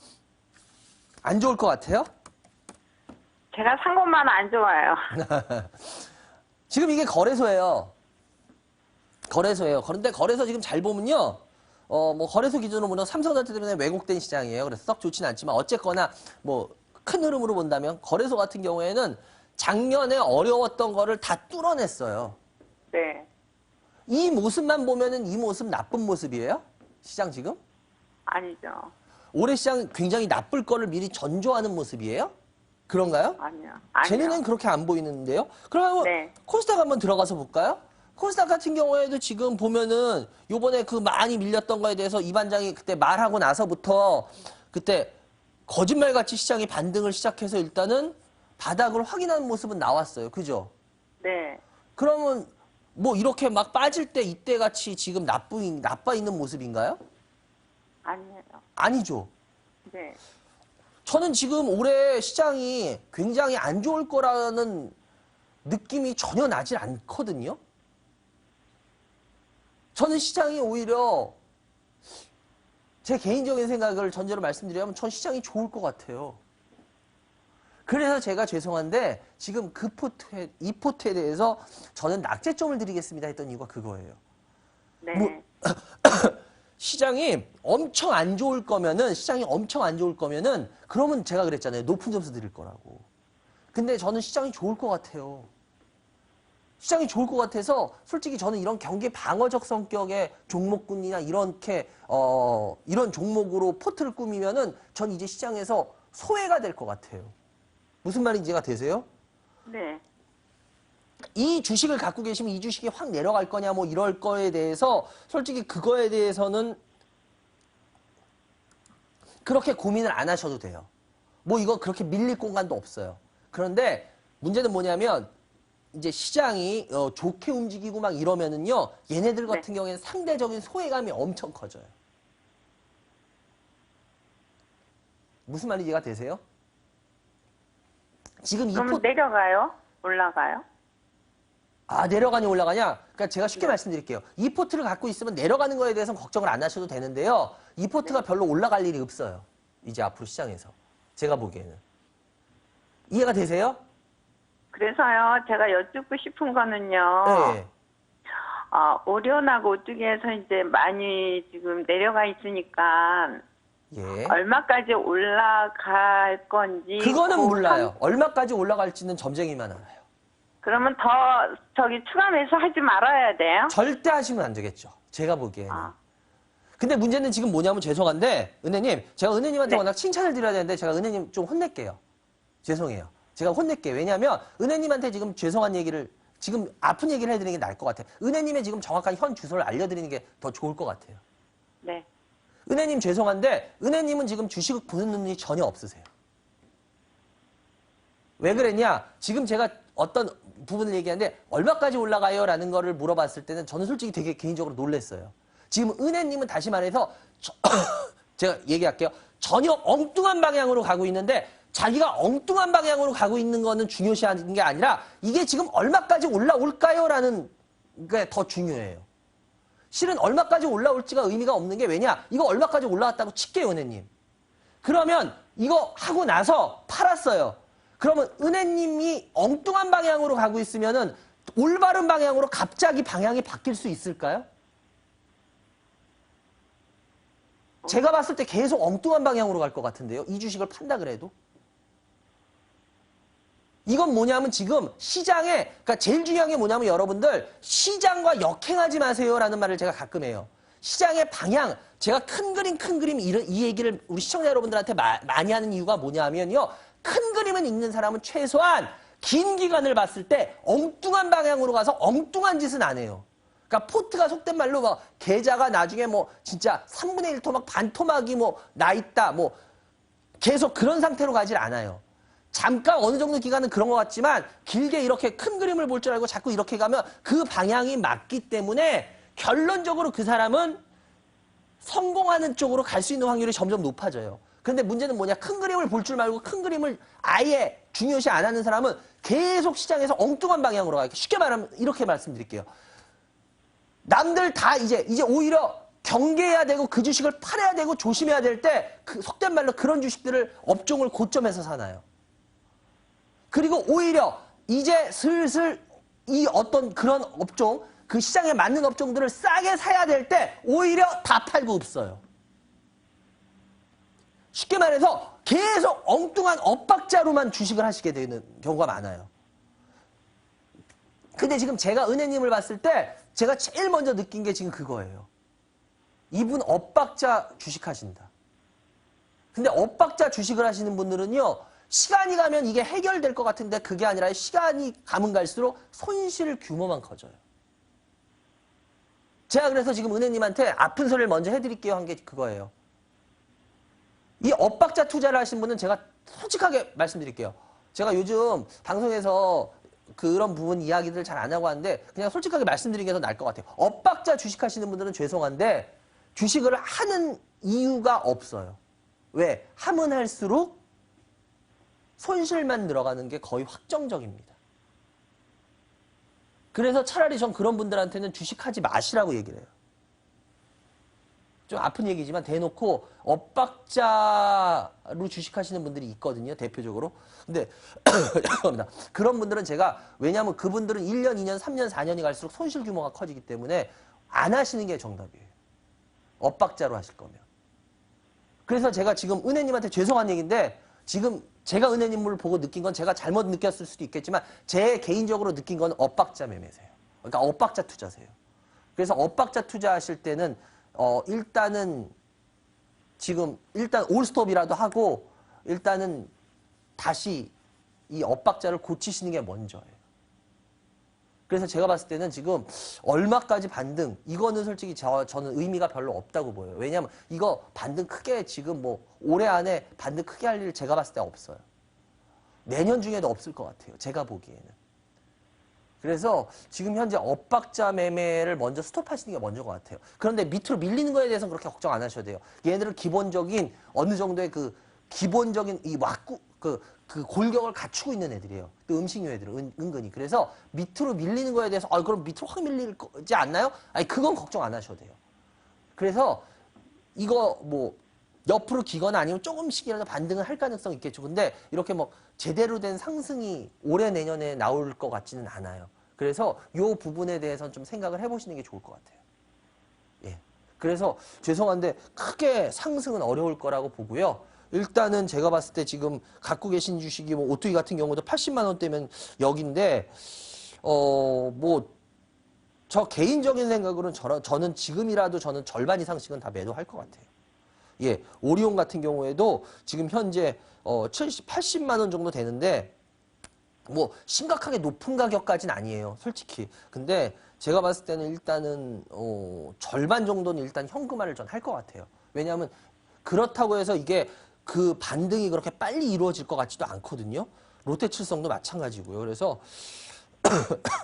안 좋을 것 같아요? 제가 산 것만 안 좋아요. 지금 이게 거래소예요. 거래소예요. 그런데 거래소 지금 잘 보면요. 뭐 거래소 기준으로 보면 삼성전자 때문에 왜곡된 시장이에요. 그래서 썩 좋지는 않지만 어쨌거나 뭐 큰 흐름으로 본다면 거래소 같은 경우에는 작년에 어려웠던 거를 다 뚫어냈어요. 네. 이 모습만 보면은 이 모습 나쁜 모습이에요? 시장 지금? 아니죠. 올해 시장 굉장히 나쁠 거를 미리 전조하는 모습이에요? 그런가요? 아니요. 제 아니요. 눈엔 그렇게 안 보이는데요? 그럼 네. 코스닥 한번 들어가서 볼까요? 코스닥 같은 경우에도 지금 보면은 요번에 그 많이 밀렸던 거에 대해서 이 반장이 그때 말하고 나서부터 그때 거짓말같이 시장이 반등을 시작해서 일단은 바닥을 확인하는 모습은 나왔어요. 그죠? 네. 그러면 뭐 이렇게 막 빠질 때 이때 같이 지금 나빠 있는 모습인가요? 아니에요. 아니죠. 네. 저는 지금 올해 시장이 굉장히 안 좋을 거라는 느낌이 전혀 나질 않거든요. 저는 시장이 오히려 제 개인적인 생각을 전제로 말씀드리면 전 시장이 좋을 것 같아요. 그래서 제가 죄송한데 지금 이 포트에 대해서 저는 낙제점을 드리겠습니다 했던 이유가 그거예요. 네. 뭐, 시장이 엄청 안 좋을 거면은 그러면 제가 그랬잖아요. 높은 점수 드릴 거라고. 근데 저는 시장이 좋을 것 같아요. 시장이 좋을 것 같아서 솔직히 저는 이런 경기 방어적 성격의 종목군이나 이런 종목으로 포트를 꾸미면은 전 이제 시장에서 소외가 될 것 같아요. 무슨 말인지가 되세요? 네. 이 주식을 갖고 계시면 이 주식이 확 내려갈 거냐 뭐 이럴 거에 대해서 솔직히 그거에 대해서는 그렇게 고민을 안 하셔도 돼요. 뭐 이거 그렇게 밀릴 공간도 없어요. 그런데 문제는 뭐냐면 이제 시장이 좋게 움직이고 막 이러면은요 얘네들 같은 경우에는 상대적인 소외감이 엄청 커져요. 무슨 말인지가 되세요? 지금 그럼 내려가요? 올라가요? 아, 내려가니 올라가냐? 그러니까 제가 쉽게 말씀드릴게요. 이 포트를 갖고 있으면 내려가는 거에 대해서는 걱정을 안 하셔도 되는데요. 이 포트가 별로 올라갈 일이 없어요. 이제 앞으로 시장에서. 제가 보기에는. 이해가 되세요? 그래서요, 제가 여쭙고 싶은 거는요. 네. 오련하고 오뚜기에서 이제 많이 지금 내려가 있으니까 예. 얼마까지 올라갈 건지. 그거는 몰라요. 얼마까지 올라갈지는 점쟁이만 알아요. 그러면 더 추가 매수하지 말아야 돼요? 절대 하시면 안 되겠죠. 제가 보기에는. 아. 근데 문제는 지금 뭐냐면 죄송한데 은혜님 제가 은혜님한테 네. 워낙 칭찬을 드려야 되는데 제가 은혜님 좀 혼낼게요. 죄송해요. 제가 혼낼게요. 왜냐하면 은혜님한테 지금 죄송한 얘기를 지금 아픈 얘기를 해드리는 게 나을 것 같아요. 은혜님의 지금 정확한 현 주소를 알려드리는 게 더 좋을 것 같아요. 네. 은혜님 죄송한데 은혜님은 지금 주식을 보는 눈이 전혀 없으세요. 왜 그랬냐? 지금 제가 어떤 부분을 얘기하는데 얼마까지 올라가요? 라는 거를 물어봤을 때는 저는 솔직히 되게 개인적으로 놀랐어요. 지금 은혜님은 다시 말해서 제가 얘기할게요. 전혀 엉뚱한 방향으로 가고 있는데 자기가 엉뚱한 방향으로 가고 있는 거는 중요시하는 게 아니라 이게 지금 얼마까지 올라올까요? 라는 게 더 중요해요. 실은 얼마까지 올라올지가 의미가 없는 게 왜냐? 이거 얼마까지 올라왔다고 칠게요, 은혜님. 그러면 이거 하고 나서 팔았어요. 그러면 은혜님이 엉뚱한 방향으로 가고 있으면은 올바른 방향으로 갑자기 방향이 바뀔 수 있을까요? 제가 봤을 때 계속 엉뚱한 방향으로 갈 것 같은데요. 이 주식을 판다 그래도. 이건 뭐냐면 지금 시장에, 그러니까 제일 중요한 게 뭐냐면 여러분들 시장과 역행하지 마세요라는 말을 제가 가끔 해요. 시장의 방향, 제가 큰 그림 이 얘기를 우리 시청자 여러분들한테 많이 하는 이유가 뭐냐면요. 큰 그림을 읽는 사람은 최소한 긴 기간을 봤을 때 엉뚱한 방향으로 가서 엉뚱한 짓은 안 해요. 그러니까 포트가 속된 말로 뭐 계좌가 나중에 뭐 진짜 3분의 1 토막 반 토막이 뭐 나 있다 뭐 계속 그런 상태로 가질 않아요. 잠깐 어느 정도 기간은 그런 것 같지만 길게 이렇게 큰 그림을 볼 줄 알고 자꾸 이렇게 가면 그 방향이 맞기 때문에 결론적으로 그 사람은 성공하는 쪽으로 갈 수 있는 확률이 점점 높아져요. 그런데 문제는 뭐냐? 큰 그림을 볼 줄 말고 큰 그림을 아예 중요시 안 하는 사람은 계속 시장에서 엉뚱한 방향으로 가요. 쉽게 말하면 이렇게 말씀드릴게요. 남들 다 이제 오히려 경계해야 되고 그 주식을 팔아야 되고 조심해야 될 때 그 속된 말로 그런 주식들을 업종을 고점에서 사나요. 그리고 오히려 이제 슬슬 이 어떤 그런 업종, 그 시장에 맞는 업종들을 싸게 사야 될 때 오히려 다 팔고 없어요. 쉽게 말해서 계속 엉뚱한 엇박자로만 주식을 하시게 되는 경우가 많아요. 근데 지금 제가 은혜님을 봤을 때 제가 제일 먼저 느낀 게 지금 그거예요. 이분 엇박자 주식하신다. 근데 엇박자 주식을 하시는 분들은요. 시간이 가면 이게 해결될 것 같은데 그게 아니라 시간이 가면 갈수록 손실 규모만 커져요. 제가 그래서 지금 은혜님한테 아픈 소리를 먼저 해드릴게요 한 게 그거예요. 이 엇박자 투자를 하신 분은 제가 솔직하게 말씀드릴게요. 제가 요즘 방송에서 그런 부분 이야기들 잘 안 하고 하는데 그냥 솔직하게 말씀드리는 게 더 나을 것 같아요. 엇박자 주식하시는 분들은 죄송한데 주식을 하는 이유가 없어요. 왜? 하면 할수록 손실만 늘어가는 게 거의 확정적입니다. 그래서 차라리 전 그런 분들한테는 주식하지 마시라고 얘기를 해요. 좀 아픈 얘기지만 대놓고 엇박자로 주식하시는 분들이 있거든요. 대표적으로. 근데 죄송합니다. 그런 분들은 제가 왜냐하면 그분들은 1년, 2년, 3년, 4년이 갈수록 손실 규모가 커지기 때문에 안 하시는 게 정답이에요. 엇박자로 하실 거면. 그래서 제가 지금 은혜님한테 죄송한 얘기인데 지금 제가 은혜님을 보고 느낀 건 제가 잘못 느꼈을 수도 있겠지만 제 개인적으로 느낀 건 엇박자 매매세요. 그러니까 엇박자 투자세요. 그래서 엇박자 투자하실 때는 일단은 지금 일단 올스톱이라도 하고 일단은 다시 이 엇박자를 고치시는 게 먼저예요. 그래서 제가 봤을 때는 지금 얼마까지 반등 이거는 솔직히 저는 의미가 별로 없다고 보여요. 왜냐하면 이거 반등 크게 지금 뭐 올해 안에 반등 크게 할 일 제가 봤을 때 없어요. 내년 중에도 없을 것 같아요. 제가 보기에는. 그래서 지금 현재 엇박자 매매를 먼저 스톱하시는 게 먼저 것 같아요. 그런데 밑으로 밀리는 거에 대해서는 그렇게 걱정 안 하셔도 돼요. 얘네들은 기본적인 어느 정도의 그 기본적인 이 그 골격을 갖추고 있는 애들이에요. 또 음식료 애들은 은근히. 그래서 밑으로 밀리는 거에 대해서 그럼 밑으로 확 밀리지 않나요? 아니 그건 걱정 안 하셔도 돼요. 그래서 이거 뭐 옆으로 기거나 아니면 조금씩이라도 반등을 할 가능성이 있겠죠. 근데 이렇게 뭐 제대로 된 상승이 올해 내년에 나올 것 같지는 않아요. 그래서 이 부분에 대해서는 좀 생각을 해보시는 게 좋을 것 같아요. 예. 그래서 죄송한데 크게 상승은 어려울 거라고 보고요. 일단은 제가 봤을 때 지금 갖고 계신 주식이 뭐 오뚜기 같은 경우도 80만 원대면 여기인데 뭐 저 개인적인 생각으로는 저는 지금이라도 저는 절반 이상씩은 다 매도할 것 같아요. 예, 오리온 같은 경우에도 지금 현재 80만 원 정도 되는데 뭐 심각하게 높은 가격까지는 아니에요, 솔직히. 근데 제가 봤을 때는 일단은 절반 정도는 일단 현금화를 전 할 것 같아요. 왜냐하면 그렇다고 해서 이게 그 반등이 그렇게 빨리 이루어질 것 같지도 않거든요. 롯데칠성도 마찬가지고요. 그래서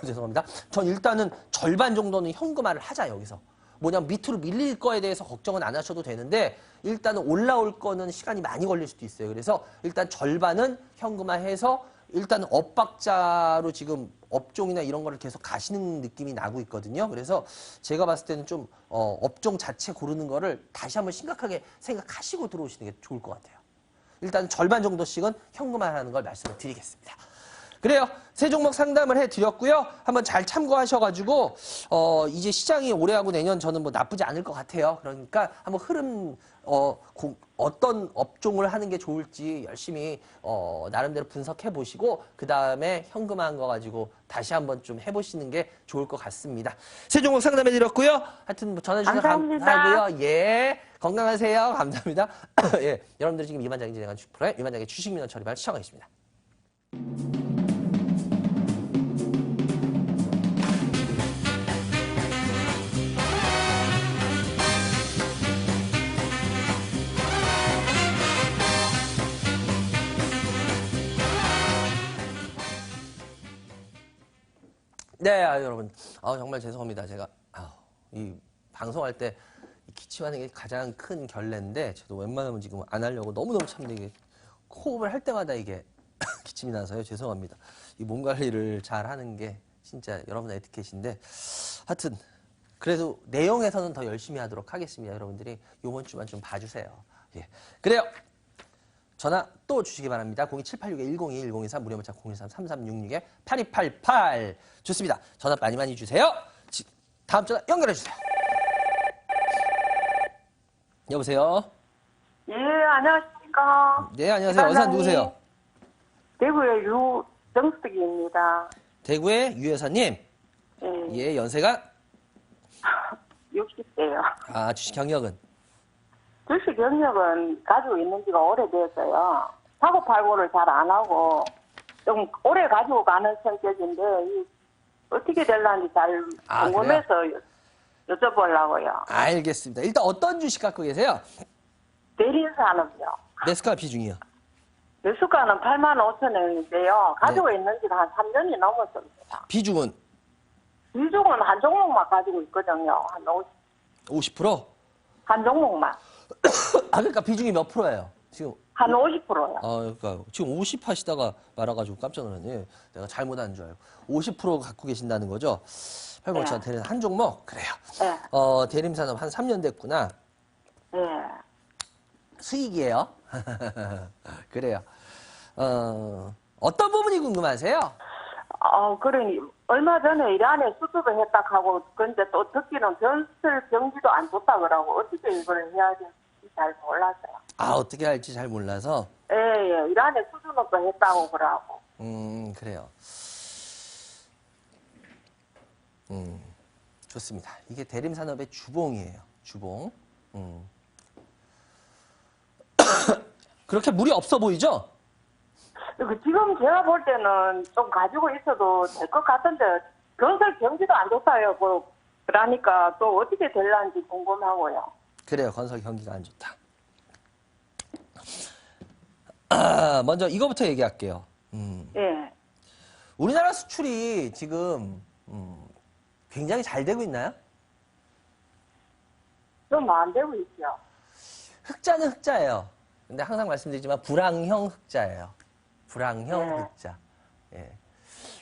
죄송합니다. 전 일단은 절반 정도는 현금화를 하자 여기서. 뭐냐면 밑으로 밀릴 거에 대해서 걱정은 안 하셔도 되는데 일단은 올라올 거는 시간이 많이 걸릴 수도 있어요. 그래서 일단 절반은 현금화해서 일단 엇박자로 지금 업종이나 이런 거를 계속 가시는 느낌이 나고 있거든요. 그래서 제가 봤을 때는 좀 업종 자체 고르는 거를 다시 한번 심각하게 생각하시고 들어오시는 게 좋을 것 같아요. 일단 절반 정도씩은 현금화하는 걸 말씀을 드리겠습니다. 그래요. 세 종목 상담을 해드렸고요. 한번 잘 참고하셔가지고 이제 시장이 올해하고 내년 저는 뭐 나쁘지 않을 것 같아요. 그러니까 한번 흐름 어떤 업종을 하는 게 좋을지 열심히 나름대로 분석해 보시고 그 다음에 현금화한 거 가지고 다시 한번 좀 해보시는 게 좋을 것 같습니다. 세 종목 상담해드렸고요. 하여튼 뭐 전화 주셔서 감사하고요. 예, 건강하세요. 감사합니다. 예, 여러분들이 지금 이만장이 진행한 프로그램 이만장의 주식민원 처리반 시청하겠습니다. 네, 여러분. 정말 죄송합니다. 제가, 이 방송할 때 기침하는 게 가장 큰 결례인데, 저도 웬만하면 지금 안 하려고 너무너무 참는데, 이게 호흡을 할 때마다 이게 기침이 나서요. 죄송합니다. 이 몸 관리를 잘 하는 게 진짜 여러분 에티켓인데, 하여튼, 그래도 내용에서는 더 열심히 하도록 하겠습니다. 여러분들이 요번 주만 좀 봐주세요. 예. 그래요. 전화 또 주시기 바랍니다. 02786-1021, 1023, 무료 문자 013-3366-8288. 좋습니다. 전화 많이 주세요. 다음 전화 연결해 주세요. 여보세요? 예, 안녕하십니까. 네, 안녕하세요. 어디서 누구세요? 대구의 유정숙입니다. 대구의 유 여사님. 예, 예, 연세가? 60대요. 주식 경력은? 주식 경력은 가지고 있는 지가 오래됐어요. 사고 팔고를 잘 안 하고 좀 오래 가지고 가는 성격인데 어떻게 될런지 잘 궁금해서 여쭤보려고요. 알겠습니다. 일단 어떤 주식 갖고 계세요? 대리산업이요. 매수가 비중이요? 매수가는 85,000원인데요. 가지고 있는 지가 한 3년이 넘었습니다. 비중은? 비중은 한 종목만 가지고 있거든요. 한 50%? 한 종목만. 그러니까 비중이 몇 프로예요? 지금. 한 50%요. 그러니까 지금 50 하시다가 말아가지고 깜짝 놀랐네. 내가 잘못한 줄 알고. 50% 갖고 계신다는 거죠? 8번차 대림 한 종목? 그래요. 네. 대림산업 한 3년 됐구나. 네. 수익이에요. 그래요. 어떤 부분이 궁금하세요? 그러니 얼마 전에 이란에 수습을 했다 하고 근데 또 듣기는 전설 경기도 안 좋다 그러고 어떻게 이걸 해야 될지 잘 몰랐어요. 어떻게 할지 잘 몰라서. 예, 이란에 수준업도 했다고 그러고. 그래요. 좋습니다. 이게 대림산업의 주봉이에요. 주봉. 그렇게 무리 없어 보이죠? 지금 제가 볼 때는 좀 가지고 있어도 될 것 같은데 건설 경기도 안 좋다요. 그러니까 또 어떻게 될런지 궁금하고요. 그래요. 건설 경기가 안 좋다. 먼저 이거부터 얘기할게요. 예. 우리나라 수출이 지금 굉장히 잘 되고 있나요? 좀 안 되고 있죠. 흑자는 흑자예요. 근데 항상 말씀드리지만 불황형 흑자예요. 불황형 네. 흑자. 예.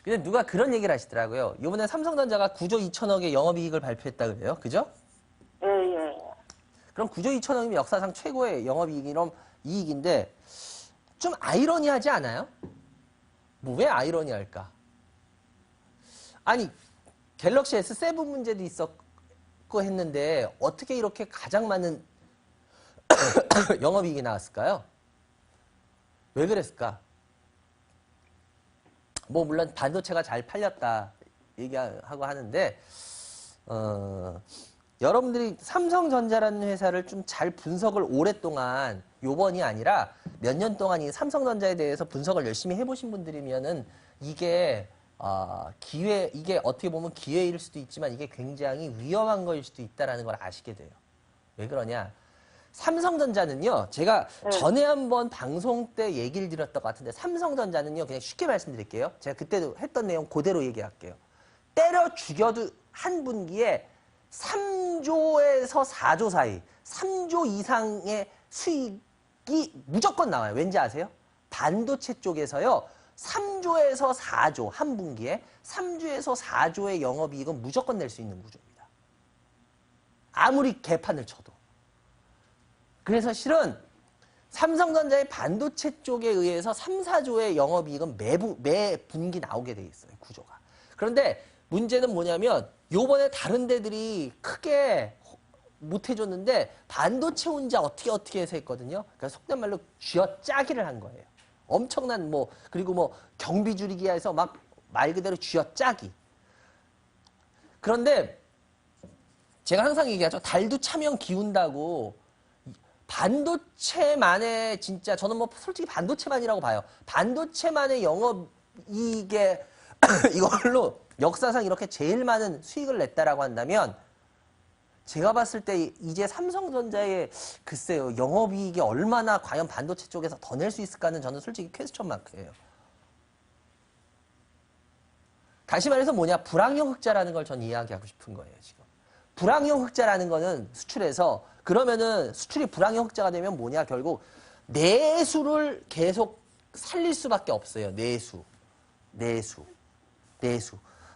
근데 누가 그런 얘기를 하시더라고요. 이번에 삼성전자가 9조 2천억의 영업이익을 발표했다 그래요. 그죠? 예, 예. 그럼 9조 2천억이면 역사상 최고의 이익인데 좀 아이러니하지 않아요? 뭐 왜 아이러니할까? 아니 갤럭시 S7 문제도 있었고 했는데 어떻게 이렇게 가장 많은 영업이익이 나왔을까요? 왜 그랬을까? 뭐 물론 반도체가 잘 팔렸다 얘기하고 하는데 여러분들이 삼성전자라는 회사를 좀 잘 분석을 오랫동안 요번이 아니라 몇 년 동안 이 삼성전자에 대해서 분석을 열심히 해보신 분들이면은 이게 이게 어떻게 보면 기회일 수도 있지만 이게 굉장히 위험한 거일 수도 있다라는 걸 아시게 돼요. 왜 그러냐? 삼성전자는요, 제가 전에 한번 방송 때 얘기를 드렸던 것 같은데, 삼성전자는요, 그냥 쉽게 말씀드릴게요. 제가 그때도 했던 내용 그대로 얘기할게요. 때려 죽여도 한 분기에 3조에서 4조 사이, 3조 이상의 수익이 무조건 나와요. 왠지 아세요? 반도체 쪽에서요, 3조에서 4조, 한 분기에 3조에서 4조의 영업이익은 무조건 낼 수 있는 구조입니다. 아무리 개판을 쳐도. 그래서 실은 삼성전자의 반도체 쪽에 의해서 3, 4조의 영업이익은 매 분기 나오게 돼 있어요. 구조가. 그런데 문제는 뭐냐면 요번에 다른 데들이 크게 못 해줬는데 반도체 혼자 어떻게 해서 했거든요. 그러니까 속된 말로 쥐어짜기를 한 거예요. 엄청난 그리고 경비 줄이기 해서 막 말 그대로 쥐어짜기. 그런데 제가 항상 얘기하죠. 달도 차면 기운다고 반도체만의 진짜 저는 솔직히 반도체만이라고 봐요. 반도체만의 영업이익에 이걸로 역사상 이렇게 제일 많은 수익을 냈다라고 한다면 제가 봤을 때 이제 삼성전자의 글쎄요 영업이익이 얼마나 과연 반도체 쪽에서 더 낼 수 있을까는 저는 솔직히 퀘스천 마크예요. 다시 말해서 뭐냐 불황형 흑자라는 걸 전 이야기하고 싶은 거예요 지금. 불황형 흑자라는 거는 수출에서 그러면은 수출이 불황형 흑자가 되면 뭐냐 결국 내수를 계속 살릴 수밖에 없어요.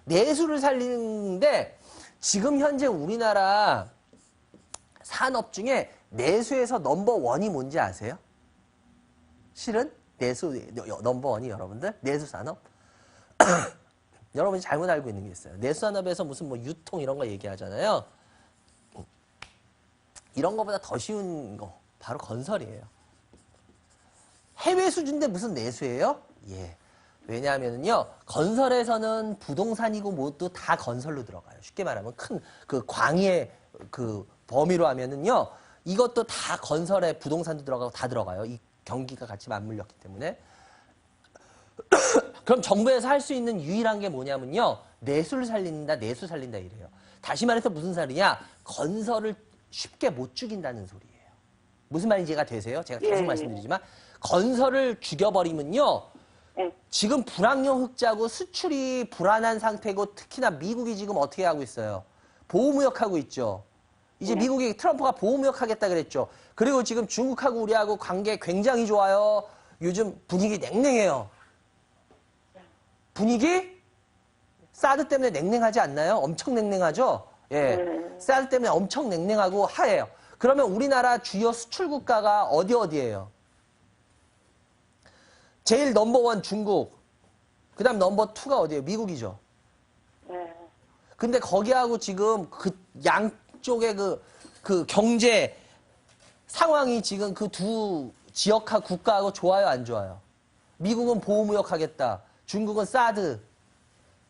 내수를 살리는데 지금 현재 우리나라 산업 중에 내수에서 넘버원이 뭔지 아세요? 실은 내수 넘버원이 여러분들 내수 산업 여러분이 잘못 알고 있는 게 있어요. 내수 산업에서 무슨 유통 이런 거 얘기하잖아요. 이런 거보다 더 쉬운 거 바로 건설이에요. 해외 수준인데 무슨 내수예요? 예. 왜냐하면요 건설에서는 부동산이고 뭐도 다 건설로 들어가요. 쉽게 말하면 큰 그 광의의 그 범위로 하면은요 이것도 다 건설에 부동산도 들어가고 다 들어가요. 이 경기가 같이 맞물렸기 때문에. 그럼 정부에서 할 수 있는 유일한 게 뭐냐면요 내수 살린다 이래요. 다시 말해서 무슨 소리냐 건설을 쉽게 못 죽인다는 소리예요. 무슨 말인지 이해가 되세요? 제가 계속 말씀드리지만 건설을 죽여버리면요 지금 불황형 흑자고 수출이 불안한 상태고 특히나 미국이 지금 어떻게 하고 있어요? 보호무역하고 있죠. 이제 미국이 트럼프가 보호무역 하겠다 그랬죠. 그리고 지금 중국하고 우리하고 관계 굉장히 좋아요. 요즘 분위기 냉랭해요. 분위기? 사드 때문에 냉랭하지 않나요? 엄청 냉랭하죠? 예. 사드 때문에 엄청 냉랭하고 하해요. 그러면 우리나라 주요 수출 국가가 어디예요? 제일 넘버원 중국. 그 다음 넘버2가 어디예요? 미국이죠. 근데 거기하고 지금 그 양쪽의 그 경제 상황이 지금 그 두 지역하 국가하고 좋아요, 안 좋아요? 미국은 보호무역 하겠다. 중국은 사드.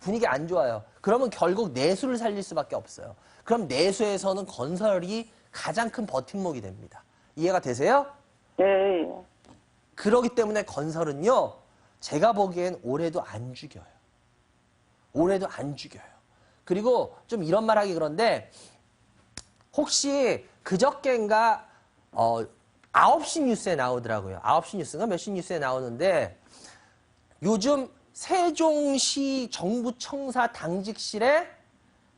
분위기 안 좋아요. 그러면 결국 내수를 살릴 수밖에 없어요. 그럼 내수에서는 건설이 가장 큰 버팀목이 됩니다. 이해가 되세요? 네. 그러기 때문에 건설은요. 제가 보기엔 올해도 안 죽여요. 올해도 안 죽여요. 그리고 좀 이런 말 하기 그런데 혹시 그저께인가 9시 뉴스에 나오더라고요. 9시 뉴스가 몇 시 뉴스에 나오는데 요즘 세종시 정부청사 당직실에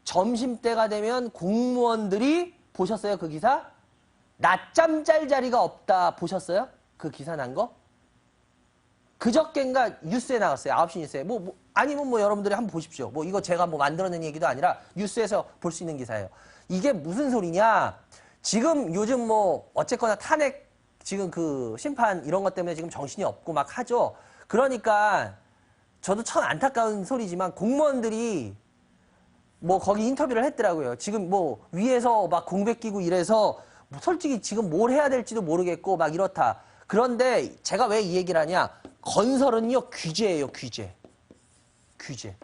점심때가 되면 공무원들이 보셨어요? 그 기사? 낮잠 잘 자리가 없다 보셨어요? 그 기사 난 거? 그저께인가 뉴스에 나왔어요. 9시 뉴스에. 아니면 뭐 여러분들이 한번 보십시오. 뭐 이거 제가 뭐 만들어낸 얘기도 아니라 뉴스에서 볼 수 있는 기사예요. 이게 무슨 소리냐. 지금 요즘 뭐 어쨌거나 탄핵 지금 그 심판 이런 것 때문에 지금 정신이 없고 막 하죠. 그러니까 저도 참 안타까운 소리지만 공무원들이 뭐 거기 인터뷰를 했더라고요. 지금 뭐 위에서 막 공백 끼고 이래서 솔직히 지금 뭘 해야 될지도 모르겠고 막 이렇다. 그런데 제가 왜 이 얘기를 하냐. 건설은요, 규제예요, 규제. 규제.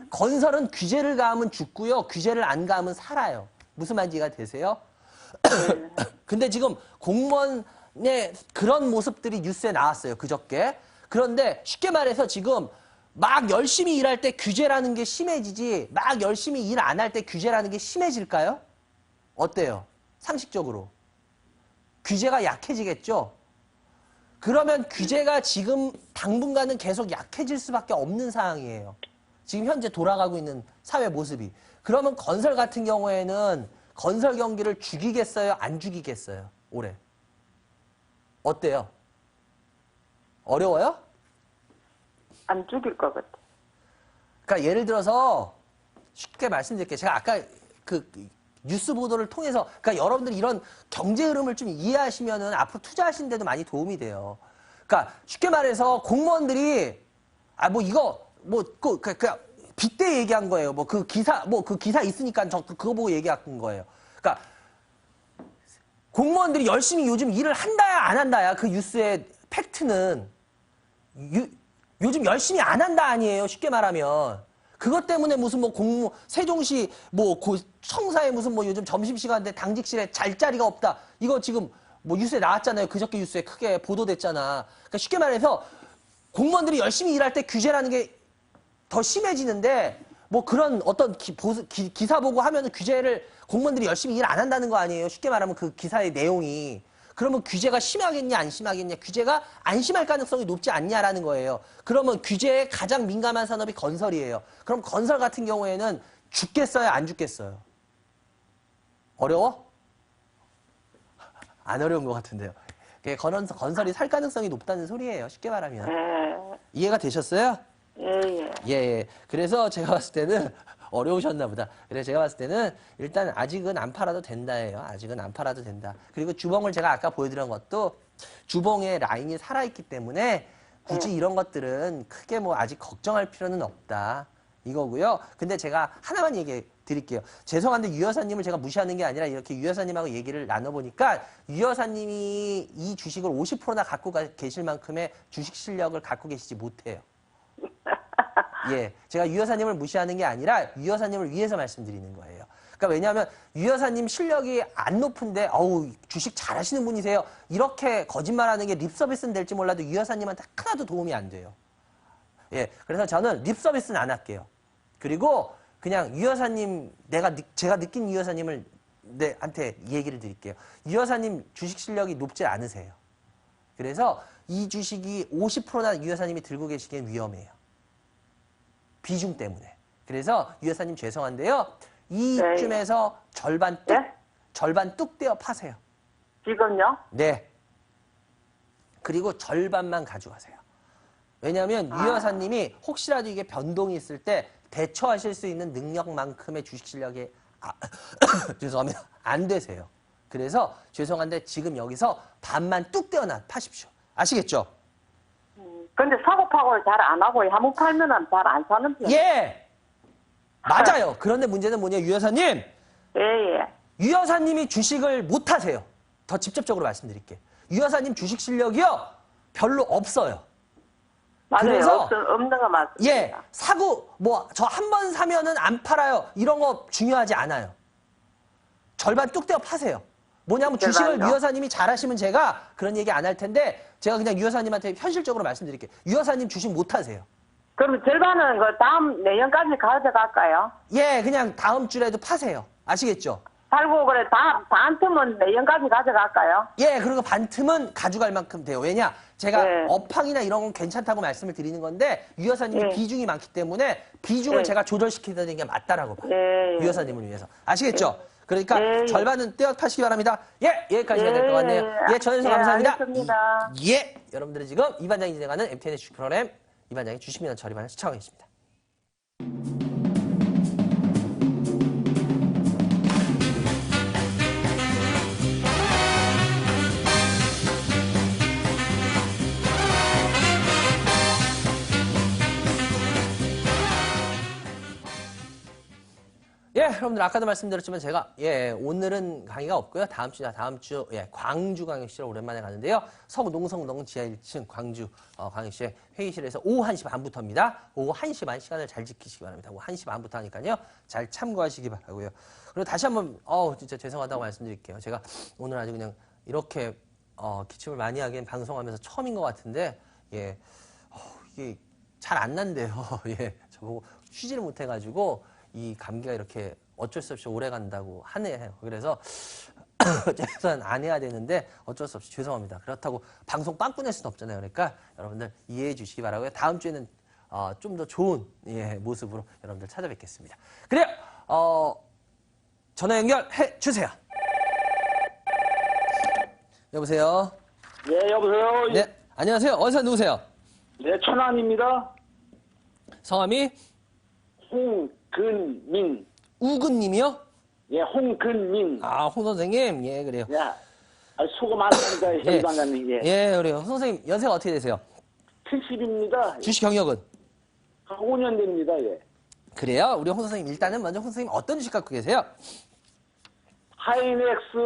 건설은 규제를 가하면 죽고요, 규제를 안 가하면 살아요. 무슨 말인지 이해가 되세요? 근데 지금 공무원의 그런 모습들이 뉴스에 나왔어요, 그저께. 그런데 쉽게 말해서 지금 막 열심히 일할 때 규제라는 게 심해지지, 막 열심히 일 안 할 때 규제라는 게 심해질까요? 어때요? 상식적으로. 규제가 약해지겠죠? 그러면 규제가 지금 당분간은 계속 약해질 수밖에 없는 상황이에요. 지금 현재 돌아가고 있는 사회 모습이. 그러면 건설 같은 경우에는 건설 경기를 죽이겠어요? 안 죽이겠어요? 올해. 어때요? 어려워요? 안 죽일 것 같아. 그러니까 예를 들어서 쉽게 말씀드릴게요. 제가 아까 그 뉴스 보도를 통해서, 그러니까 여러분들이 이런 경제 흐름을 좀 이해하시면은 앞으로 투자하시는 데도 많이 도움이 돼요. 그러니까 쉽게 말해서 공무원들이 그냥 빗대 얘기한 거예요. 그 기사 있으니까 저 그거 보고 얘기한 거예요. 그러니까 공무원들이 열심히 요즘 일을 한다야 안 한다야 그 뉴스의 팩트는 요즘 열심히 안 한다 아니에요. 쉽게 말하면. 그것 때문에 무슨 세종시 청사에 무슨 요즘 점심시간인데 당직실에 잘 자리가 없다. 이거 지금 뉴스에 나왔잖아요. 그저께 뉴스에 크게 보도됐잖아. 그러니까 쉽게 말해서 공무원들이 열심히 일할 때 규제라는 게 더 심해지는데 그런 어떤 기사 보고 하면은 규제를 공무원들이 열심히 일 안 한다는 거 아니에요. 쉽게 말하면 그 기사의 내용이. 그러면 규제가 심하겠냐 안 심하겠냐. 규제가 안 심할 가능성이 높지 않냐라는 거예요. 그러면 규제에 가장 민감한 산업이 건설이에요. 그럼 건설 같은 경우에는 죽겠어요 안 죽겠어요? 어려워? 안 어려운 것 같은데요. 건설이 살 가능성이 높다는 소리예요. 쉽게 말하면. 이해가 되셨어요? 예. 그래서 제가 봤을 때는 어려우셨나 보다. 그래서 제가 봤을 때는 일단 아직은 안 팔아도 된다예요. 아직은 안 팔아도 된다. 그리고 주봉을 제가 아까 보여드린 것도 주봉의 라인이 살아있기 때문에 굳이 이런 것들은 크게 아직 걱정할 필요는 없다. 이거고요. 근데 제가 하나만 얘기해 드릴게요. 죄송한데 유 여사님을 제가 무시하는 게 아니라 이렇게 유 여사님하고 얘기를 나눠보니까 유 여사님이 이 주식을 50%나 갖고 계실 만큼의 주식 실력을 갖고 계시지 못해요. 예, 제가 유 여사님을 무시하는 게 아니라 유 여사님을 위해서 말씀드리는 거예요. 그러니까 왜냐하면 유 여사님 실력이 안 높은데 주식 잘하시는 분이세요. 이렇게 거짓말하는 게 립서비스는 될지 몰라도 유 여사님한테 하나도 도움이 안 돼요. 예, 그래서 저는 립서비스는 안 할게요. 그리고 그냥 유 여사님 제가 느낀 유 여사님을 한테 얘기를 드릴게요. 유 여사님 주식 실력이 높지 않으세요. 그래서 이 주식이 50%나 유 여사님이 들고 계시기엔 위험해요. 비중 때문에. 그래서 유 여사님 죄송한데요. 이쯤에서 절반 뚝 떼어 파세요. 지금요? 네. 그리고 절반만 가져가세요. 왜냐하면 유 여사님이 혹시라도 이게 변동이 있을 때 대처하실 수 있는 능력만큼의 주식 실력이 죄송합니다. 안 되세요. 그래서 죄송한데 지금 여기서 반만 뚝 떼어 파십시오. 아시겠죠? 근데 사고파고를 잘 안 하고 한번 팔면은 잘 안 사는 편이에요. 예! 맞아요. 그런데 문제는 뭐냐, 유 여사님. 예. 유 여사님이 주식을 못 하세요. 더 직접적으로 말씀드릴게요. 유 여사님 주식 실력이요. 별로 없어요. 맞아요. 그래서 없는 거 맞습니다. 예, 사고 저 한 번 사면은 안 팔아요. 이런 거 중요하지 않아요. 절반 뚝 떼어 파세요. 뭐냐면 주식을 유 여사님이 잘하시면 제가 그런 얘기 안 할 텐데 제가 그냥 유 여사님한테 현실적으로 말씀드릴게요. 유 여사님 주식 못 하세요. 그럼 절반은 다음 내년까지 가져갈까요? 예, 그냥 다음 주라도 파세요. 아시겠죠? 팔고 그래 반 틈은 내년까지 가져갈까요? 예, 그리고 반 틈은 가져갈 만큼 돼요. 왜냐? 제가 업황이나 이런 건 괜찮다고 말씀을 드리는 건데 유 여사님이 비중이 많기 때문에 비중을 제가 조절시키는 게 맞다라고 봐요. 유 여사님을 위해서. 아시겠죠? 그러니까 예. 절반은 떼어파시기 바랍니다. 예, 여기까지 해야 될 것 같네요. 예, 전해주셔서 예, 감사합니다. 알겠습니다. 예, 여러분들은 지금 이 반장이 진행하는 MTN의 주식 프로그램 이 반장의 주식민원 처리반을 시청하고 계십니다. 예, 여러분들 아까도 말씀드렸지만 제가 오늘은 강의가 없고요. 다음 주 광주 광역시로 오랜만에 가는데요. 서구 농성동 지하 1층 광주 광역시의 회의실에서 오후 1시 반부터입니다. 오후 1시 반 시간을 잘 지키시기 바랍니다. 오후 1시 반부터 하니까요. 잘 참고하시기 바라고요. 그리고 다시 한번 진짜 죄송하다고 말씀드릴게요. 제가 오늘 아주 그냥 이렇게 기침을 많이 하기엔 방송하면서 처음인 것 같은데 이게 잘 안 난대요. 예, 저보고 쉬지를 못해가지고 이 감기가 이렇게 어쩔 수 없이 오래 간다고 하네요. 그래서 최소한 안 해야 되는데 어쩔 수 없이 죄송합니다. 그렇다고 방송 빵꾸 낼 수는 없잖아요. 그러니까 여러분들 이해해 주시기 바라고요. 다음 주에는 좀 더 좋은 모습으로 여러분들 찾아뵙겠습니다. 그래요. 전화 연결해 주세요. 여보세요. 네, 여보세요. 네, 안녕하세요. 어디서 누구세요? 네, 천안입니다. 성함이 홍근민. 우근님이요? 예, 홍근민. 홍 선생님. 예, 그래요. 예, 수고 많습니다, 예. 현관장님. 예. 예, 그래요. 홍 선생님 연세가 어떻게 되세요? 70입니다. 주식 경력은? 한 5년 됩니다. 예. 그래요? 우리 홍 선생님 일단은 먼저 홍 선생님 어떤 주식 갖고 계세요? 하이넥스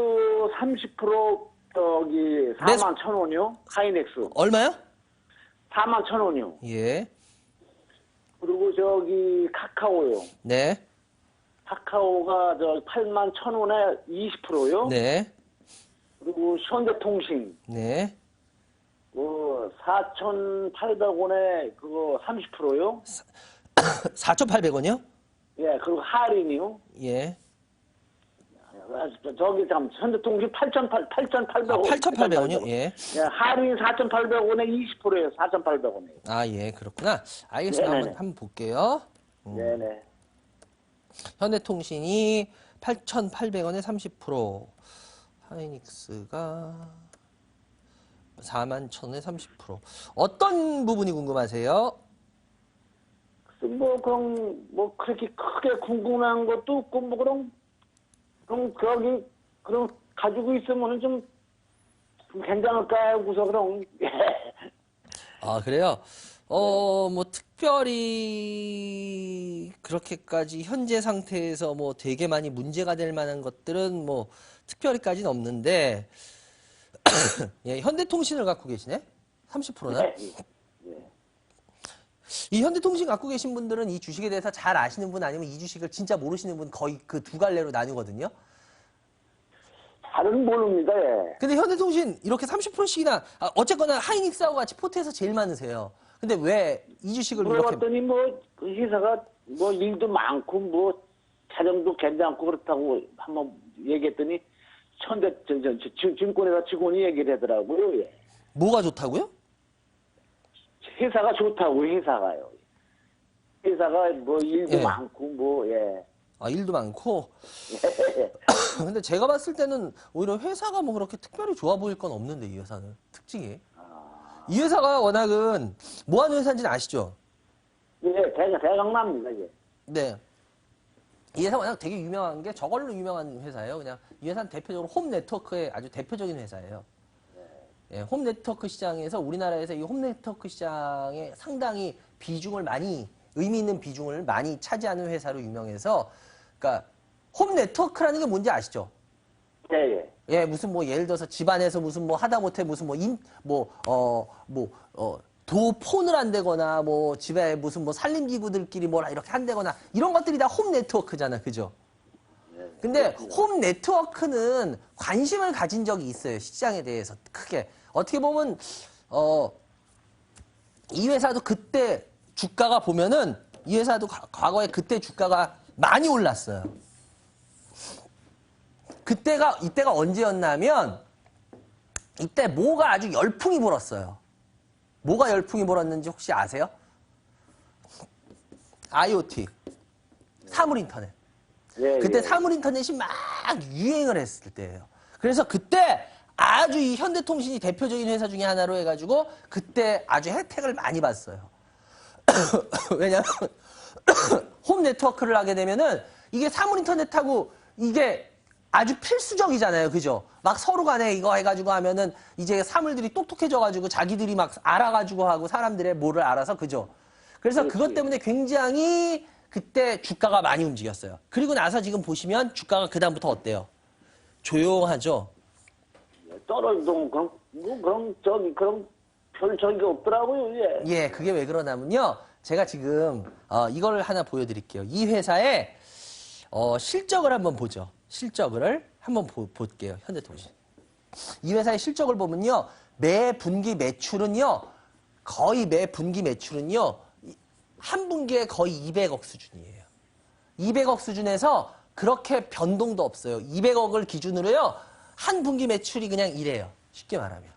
30% 저기 41,000원이요. 하이넥스 얼마요? 41,000원이요. 예. 그리고 저기 카카오요. 네. 카카오가 저 81,000원에 20%요. 네. 그리고 현대통신 네. 4,800원에 그거 30%요. 4,800원이요? 예, 그리고 할인이요. 예. 저기 참 현대통신 8,800원. 8,800원이요? 예. 예, 할인 4,800원에 20%예요. 4,800원에. 예, 그렇구나. 알겠습니다. 네네네. 한번 볼게요. 네네. 현대통신이 8,800원에 30%. 하이닉스가 41,000원에 30%. 어떤 부분이 궁금하세요? 뭐 그렇게 크게 궁금한 것도 없고 뭐 그럼 가지고 있으면은 좀 괜찮을까 하고서 그럼. 예. 그래요? 뭐, 특별히, 그렇게까지 현재 상태에서 뭐 되게 많이 문제가 될 만한 것들은 뭐, 특별히까지는 없는데, 예, 현대통신을 갖고 계시네? 30%나? 예. 이 현대통신 갖고 계신 분들은 이 주식에 대해서 잘 아시는 분 아니면 이 주식을 진짜 모르시는 분 거의 그 두 갈래로 나뉘거든요? 잘은 모릅니다. 예. 근데 현대통신 이렇게 30%씩이나, 어쨌거나 하이닉스하고 같이 포트에서 제일 많으세요. 근데 왜 이 주식을 이렇게. 물어봤더니 그 회사가 일도 많고 자정도 괜찮고 그렇다고 한번 얘기했더니 증권회사 직원이 얘기를 하더라고요. 예. 뭐가 좋다고요? 회사가 좋다고 회사가요. 회사가 일도 예. 많고 예. 일도 많고. 근데 제가 봤을 때는 오히려 회사가 뭐 그렇게 특별히 좋아 보일 건 없는데, 이 회사는. 특징이. 이 회사가 워낙은 뭐 하는 회사인지는 아시죠? 예, 대강남입니다. 예. 네. 이 회사 워낙 되게 유명한 게 저걸로 유명한 회사예요. 그냥 이 회사는 대표적으로 홈 네트워크의 아주 대표적인 회사예요. 예, 홈 네트워크 시장에서 우리나라에서 이 홈 네트워크 시장에 상당히 의미 있는 비중을 많이 차지하는 회사로 유명해서, 그러니까 홈 네트워크라는 게 뭔지 아시죠? 예, 예. 예, 무슨 예를 들어서 집안에서 무슨 하다못해 무슨 폰을 한다거나 집에 무슨 살림기구들끼리 이렇게 한다거나 이런 것들이 다 홈 네트워크잖아. 그죠? 근데 홈 네트워크는 관심을 가진 적이 있어요. 시장에 대해서 크게. 어떻게 보면 이 회사도 그때 주가가 보면은 이 회사도 과거에 그때 주가가 많이 올랐어요. 이때가 언제였냐면 이때 뭐가 아주 열풍이 불었어요. 뭐가 열풍이 불었는지 혹시 아세요? IoT, 사물인터넷. 예, 그때 예. 사물인터넷이 막 막 유행을 했을 때예요. 그래서 그때 아주 이 현대통신이 대표적인 회사 중에 하나로 해가지고 그때 아주 혜택을 많이 봤어요. 왜냐면 홈 네트워크를 하게 되면은 이게 사물 인터넷하고 이게 아주 필수적이잖아요. 그죠? 막 서로 간에 이거 해가지고 하면은 이제 사물들이 똑똑해져가지고 자기들이 막 알아가지고 하고 사람들의 뭐를 알아서 그죠? 그래서 그것 때문에 굉장히 그때 주가가 많이 움직였어요. 그리고 나서 지금 보시면 주가가 그다음부터 어때요? 조용하죠? 떨어지도 그런 별 적이 없더라고요, 이게. 예, 그게 왜 그러냐면요. 제가 지금 이걸 하나 보여드릴게요. 이 회사의 실적을 한번 보죠. 실적을 한번 볼게요. 현대통신. 이 회사의 실적을 보면요. 매 분기 매출은요. 거의 매 분기 매출은요. 한 분기에 거의 200억 수준이에요. 200억 수준에서 그렇게 변동도 없어요. 200억을 기준으로요. 한 분기 매출이 그냥 이래요. 쉽게 말하면.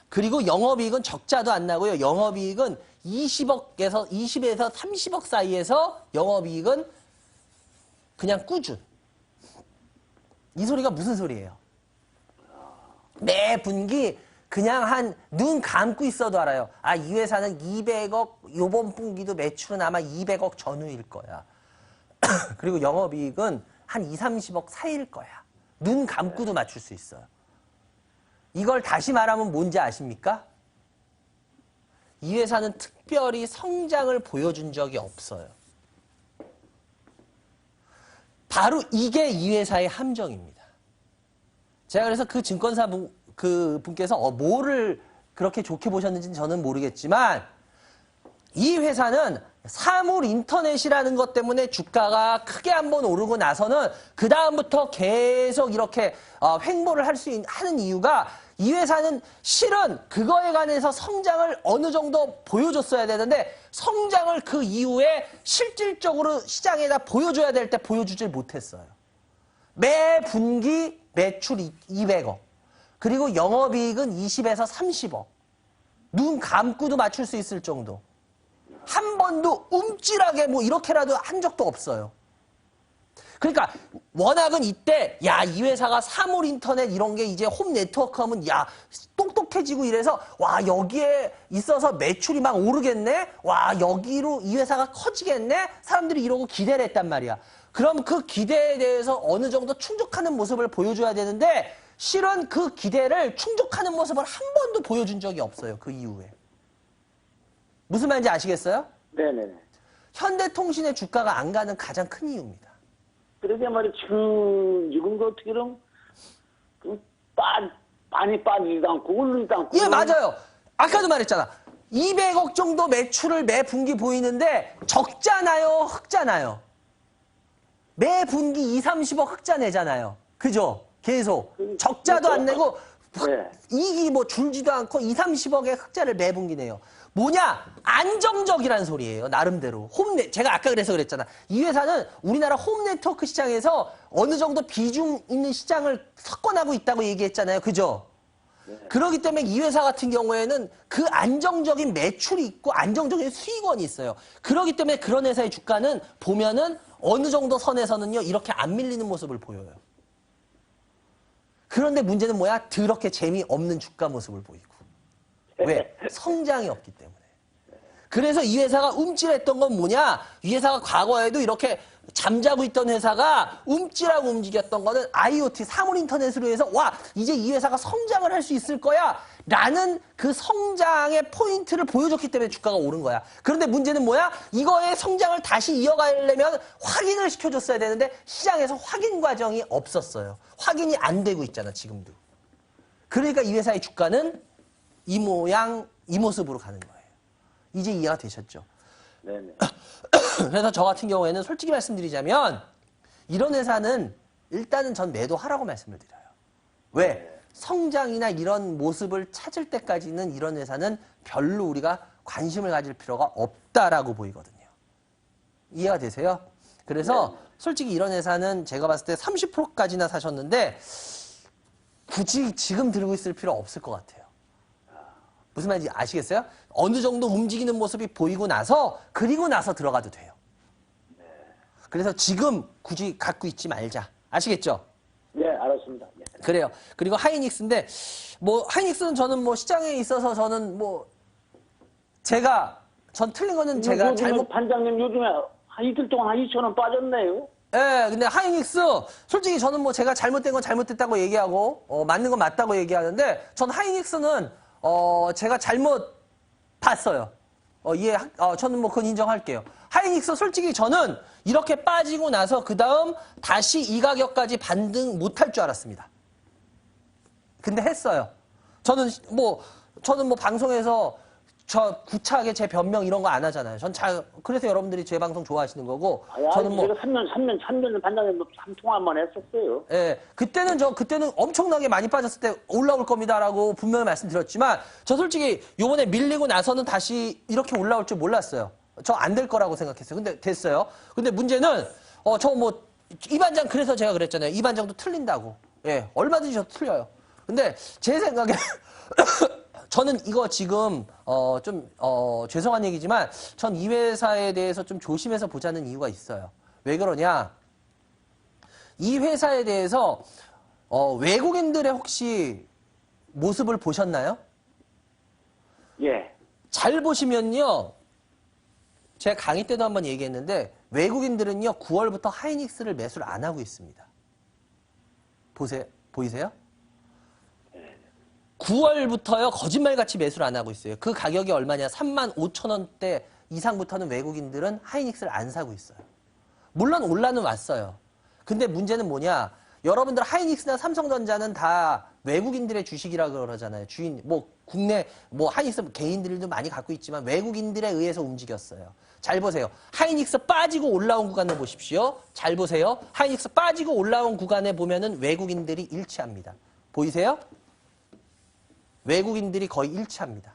그리고 영업이익은 적자도 안 나고요. 영업이익은 20에서 30억 사이에서 영업이익은 그냥 꾸준. 이 소리가 무슨 소리예요? 매 분기 그냥 한 눈 감고 있어도 알아요. 아, 이 회사는 200억, 요번 분기도 매출은 아마 200억 전후일 거야. 그리고 영업이익은 한 2, 30억 사이일 거야. 눈 감고도 맞출 수 있어요. 이걸 다시 말하면 뭔지 아십니까? 이 회사는 특별히 성장을 보여준 적이 없어요. 바로 이게 이 회사의 함정입니다. 제가 그래서 그 증권사 분께서 뭐를 그렇게 좋게 보셨는지는 저는 모르겠지만 이 회사는 사물 인터넷이라는 것 때문에 주가가 크게 한번 오르고 나서는 그 다음부터 계속 이렇게 횡보를 하는 이유가 이 회사는 실은 그거에 관해서 성장을 어느 정도 보여줬어야 되는데 성장을 그 이후에 실질적으로 시장에다 보여줘야 될 때 보여주질 못했어요. 매 분기 매출 200억 그리고 영업이익은 20에서 30억 눈 감고도 맞출 수 있을 정도 한 번도 움찔하게 뭐 이렇게라도 한 적도 없어요. 그러니까 워낙은 이때 야, 이 회사가 사물 인터넷 이런 게 이제 홈 네트워크 하면 야, 똑똑해지고 이래서 와, 여기에 있어서 매출이 막 오르겠네. 와, 여기로 이 회사가 커지겠네. 사람들이 이러고 기대를 했단 말이야. 그럼 그 기대에 대해서 어느 정도 충족하는 모습을 보여줘야 되는데 실은 그 기대를 충족하는 모습을 한 번도 보여준 적이 없어요. 그 이후에. 무슨 말인지 아시겠어요? 네네네. 현대통신의 주가가 안 가는 가장 큰 이유입니다. 그러게 말이야, 지금도 어떻게든, 많이 빠지지도 않고, 오르지도 않고. 예, 맞아요. 아까도 말했잖아. 200억 정도 매출을 매 분기 보이는데 적잖아요, 흑잖아요. 매 분기 2, 30억 흑자 내잖아요. 그죠? 계속. 적자도 안 내고 네. 이익이 뭐 줄지도 않고 2, 30억의 흑자를 매 분기 내요. 뭐냐? 안정적이라는 소리예요. 나름대로. 제가 아까 그랬잖아. 이 회사는 우리나라 홈 네트워크 시장에서 어느 정도 비중 있는 시장을 석권하고 있다고 얘기했잖아요. 그죠? 네. 그렇기 때문에 이 회사 같은 경우에는 그 안정적인 매출이 있고 안정적인 수익원이 있어요. 그렇기 때문에 그런 회사의 주가는 보면은 어느 정도 선에서는요. 이렇게 안 밀리는 모습을 보여요. 그런데 문제는 뭐야? 더럽게 재미없는 주가 모습을 보이고. 왜? 성장이 없기 때문에. 그래서 이 회사가 움찔했던 건 뭐냐? 이 회사가 과거에도 이렇게 잠자고 있던 회사가 움찔하고 움직였던 거는 IoT, 사물 인터넷으로 해서 와, 이제 이 회사가 성장을 할 수 있을 거야 라는 그 성장의 포인트를 보여줬기 때문에 주가가 오른 거야. 그런데 문제는 뭐야? 이거의 성장을 다시 이어가려면 확인을 시켜줬어야 되는데 시장에서 확인 과정이 없었어요. 확인이 안 되고 있잖아, 지금도. 그러니까 이 회사의 주가는 이 모양, 이 모습으로 가는 거예요. 이제 이해가 되셨죠? 네네. 그래서 저 같은 경우에는 솔직히 말씀드리자면 이런 회사는 일단은 전 매도하라고 말씀을 드려요. 왜? 성장이나 이런 모습을 찾을 때까지는 이런 회사는 별로 우리가 관심을 가질 필요가 없다라고 보이거든요. 이해가 되세요? 그래서 솔직히 이런 회사는 제가 봤을 때 30%까지나 사셨는데 굳이 지금 들고 있을 필요 없을 것 같아요. 무슨 말인지 아시겠어요? 어느 정도 움직이는 모습이 보이고 나서 그리고 나서 들어가도 돼요. 그래서 지금 굳이 갖고 있지 말자. 아시겠죠? 네, 알았습니다. 예. 그래요. 그리고 하이닉스인데, 뭐, 하이닉스는 저는 뭐 시장에 있어서 저는 뭐, 전 틀린 거는 제가 요즘에 잘못, 반장님 요즘에 한 이틀 동안 한 2,000원 빠졌네요. 예, 근데 하이닉스, 솔직히 저는 뭐 제가 잘못된 건 잘못됐다고 얘기하고, 맞는 건 맞다고 얘기하는데, 전 하이닉스는, 제가 잘못 봤어요. 저는 뭐 그건 인정할게요. 하이닉스 솔직히 저는 이렇게 빠지고 나서 그 다음 다시 이 가격까지 반등 못할 줄 알았습니다. 근데 했어요. 저는 뭐 방송에서 저 구차하게 제 변명 이런 거 안 하잖아요. 그래서 여러분들이 제 방송 좋아하시는 거고. 저는 뭐. 제가 3년 반장님 한 통화 한번 했었어요. 예, 그때는 엄청나게 많이 빠졌을 때 올라올 겁니다라고 분명히 말씀드렸지만, 저 솔직히 요번에 밀리고 나서는 다시 이렇게 올라올 줄 몰랐어요. 저 안 될 거라고 생각했어요. 근데 됐어요. 근데 문제는, 이 반장 그래서 제가 그랬잖아요. 이 반장도 틀린다고. 예, 얼마든지 저 틀려요. 근데 제 생각에, 저는 이거 지금, 죄송한 얘기지만, 전 이 회사에 대해서 좀 조심해서 보자는 이유가 있어요. 왜 그러냐? 이 회사에 대해서, 외국인들의 혹시 모습을 보셨나요? 예. 잘 보시면요. 제가 강의 때도 한번 얘기했는데, 외국인들은요, 9월부터 하이닉스를 매수를 안 하고 있습니다. 보이세요? 9월부터요, 거짓말같이 매수를 안 하고 있어요. 그 가격이 얼마냐? 35,000원대 이상부터는 외국인들은 하이닉스를 안 사고 있어요. 물론 올라는 왔어요. 근데 문제는 뭐냐? 여러분들 하이닉스나 삼성전자는 다 외국인들의 주식이라 그러잖아요. 국내, 하이닉스 개인들도 많이 갖고 있지만 외국인들에 의해서 움직였어요. 잘 보세요. 하이닉스 빠지고 올라온 구간을 보십시오. 잘 보세요. 하이닉스 빠지고 올라온 구간에 보면은 외국인들이 일치합니다. 보이세요? 외국인들이 거의 일치합니다.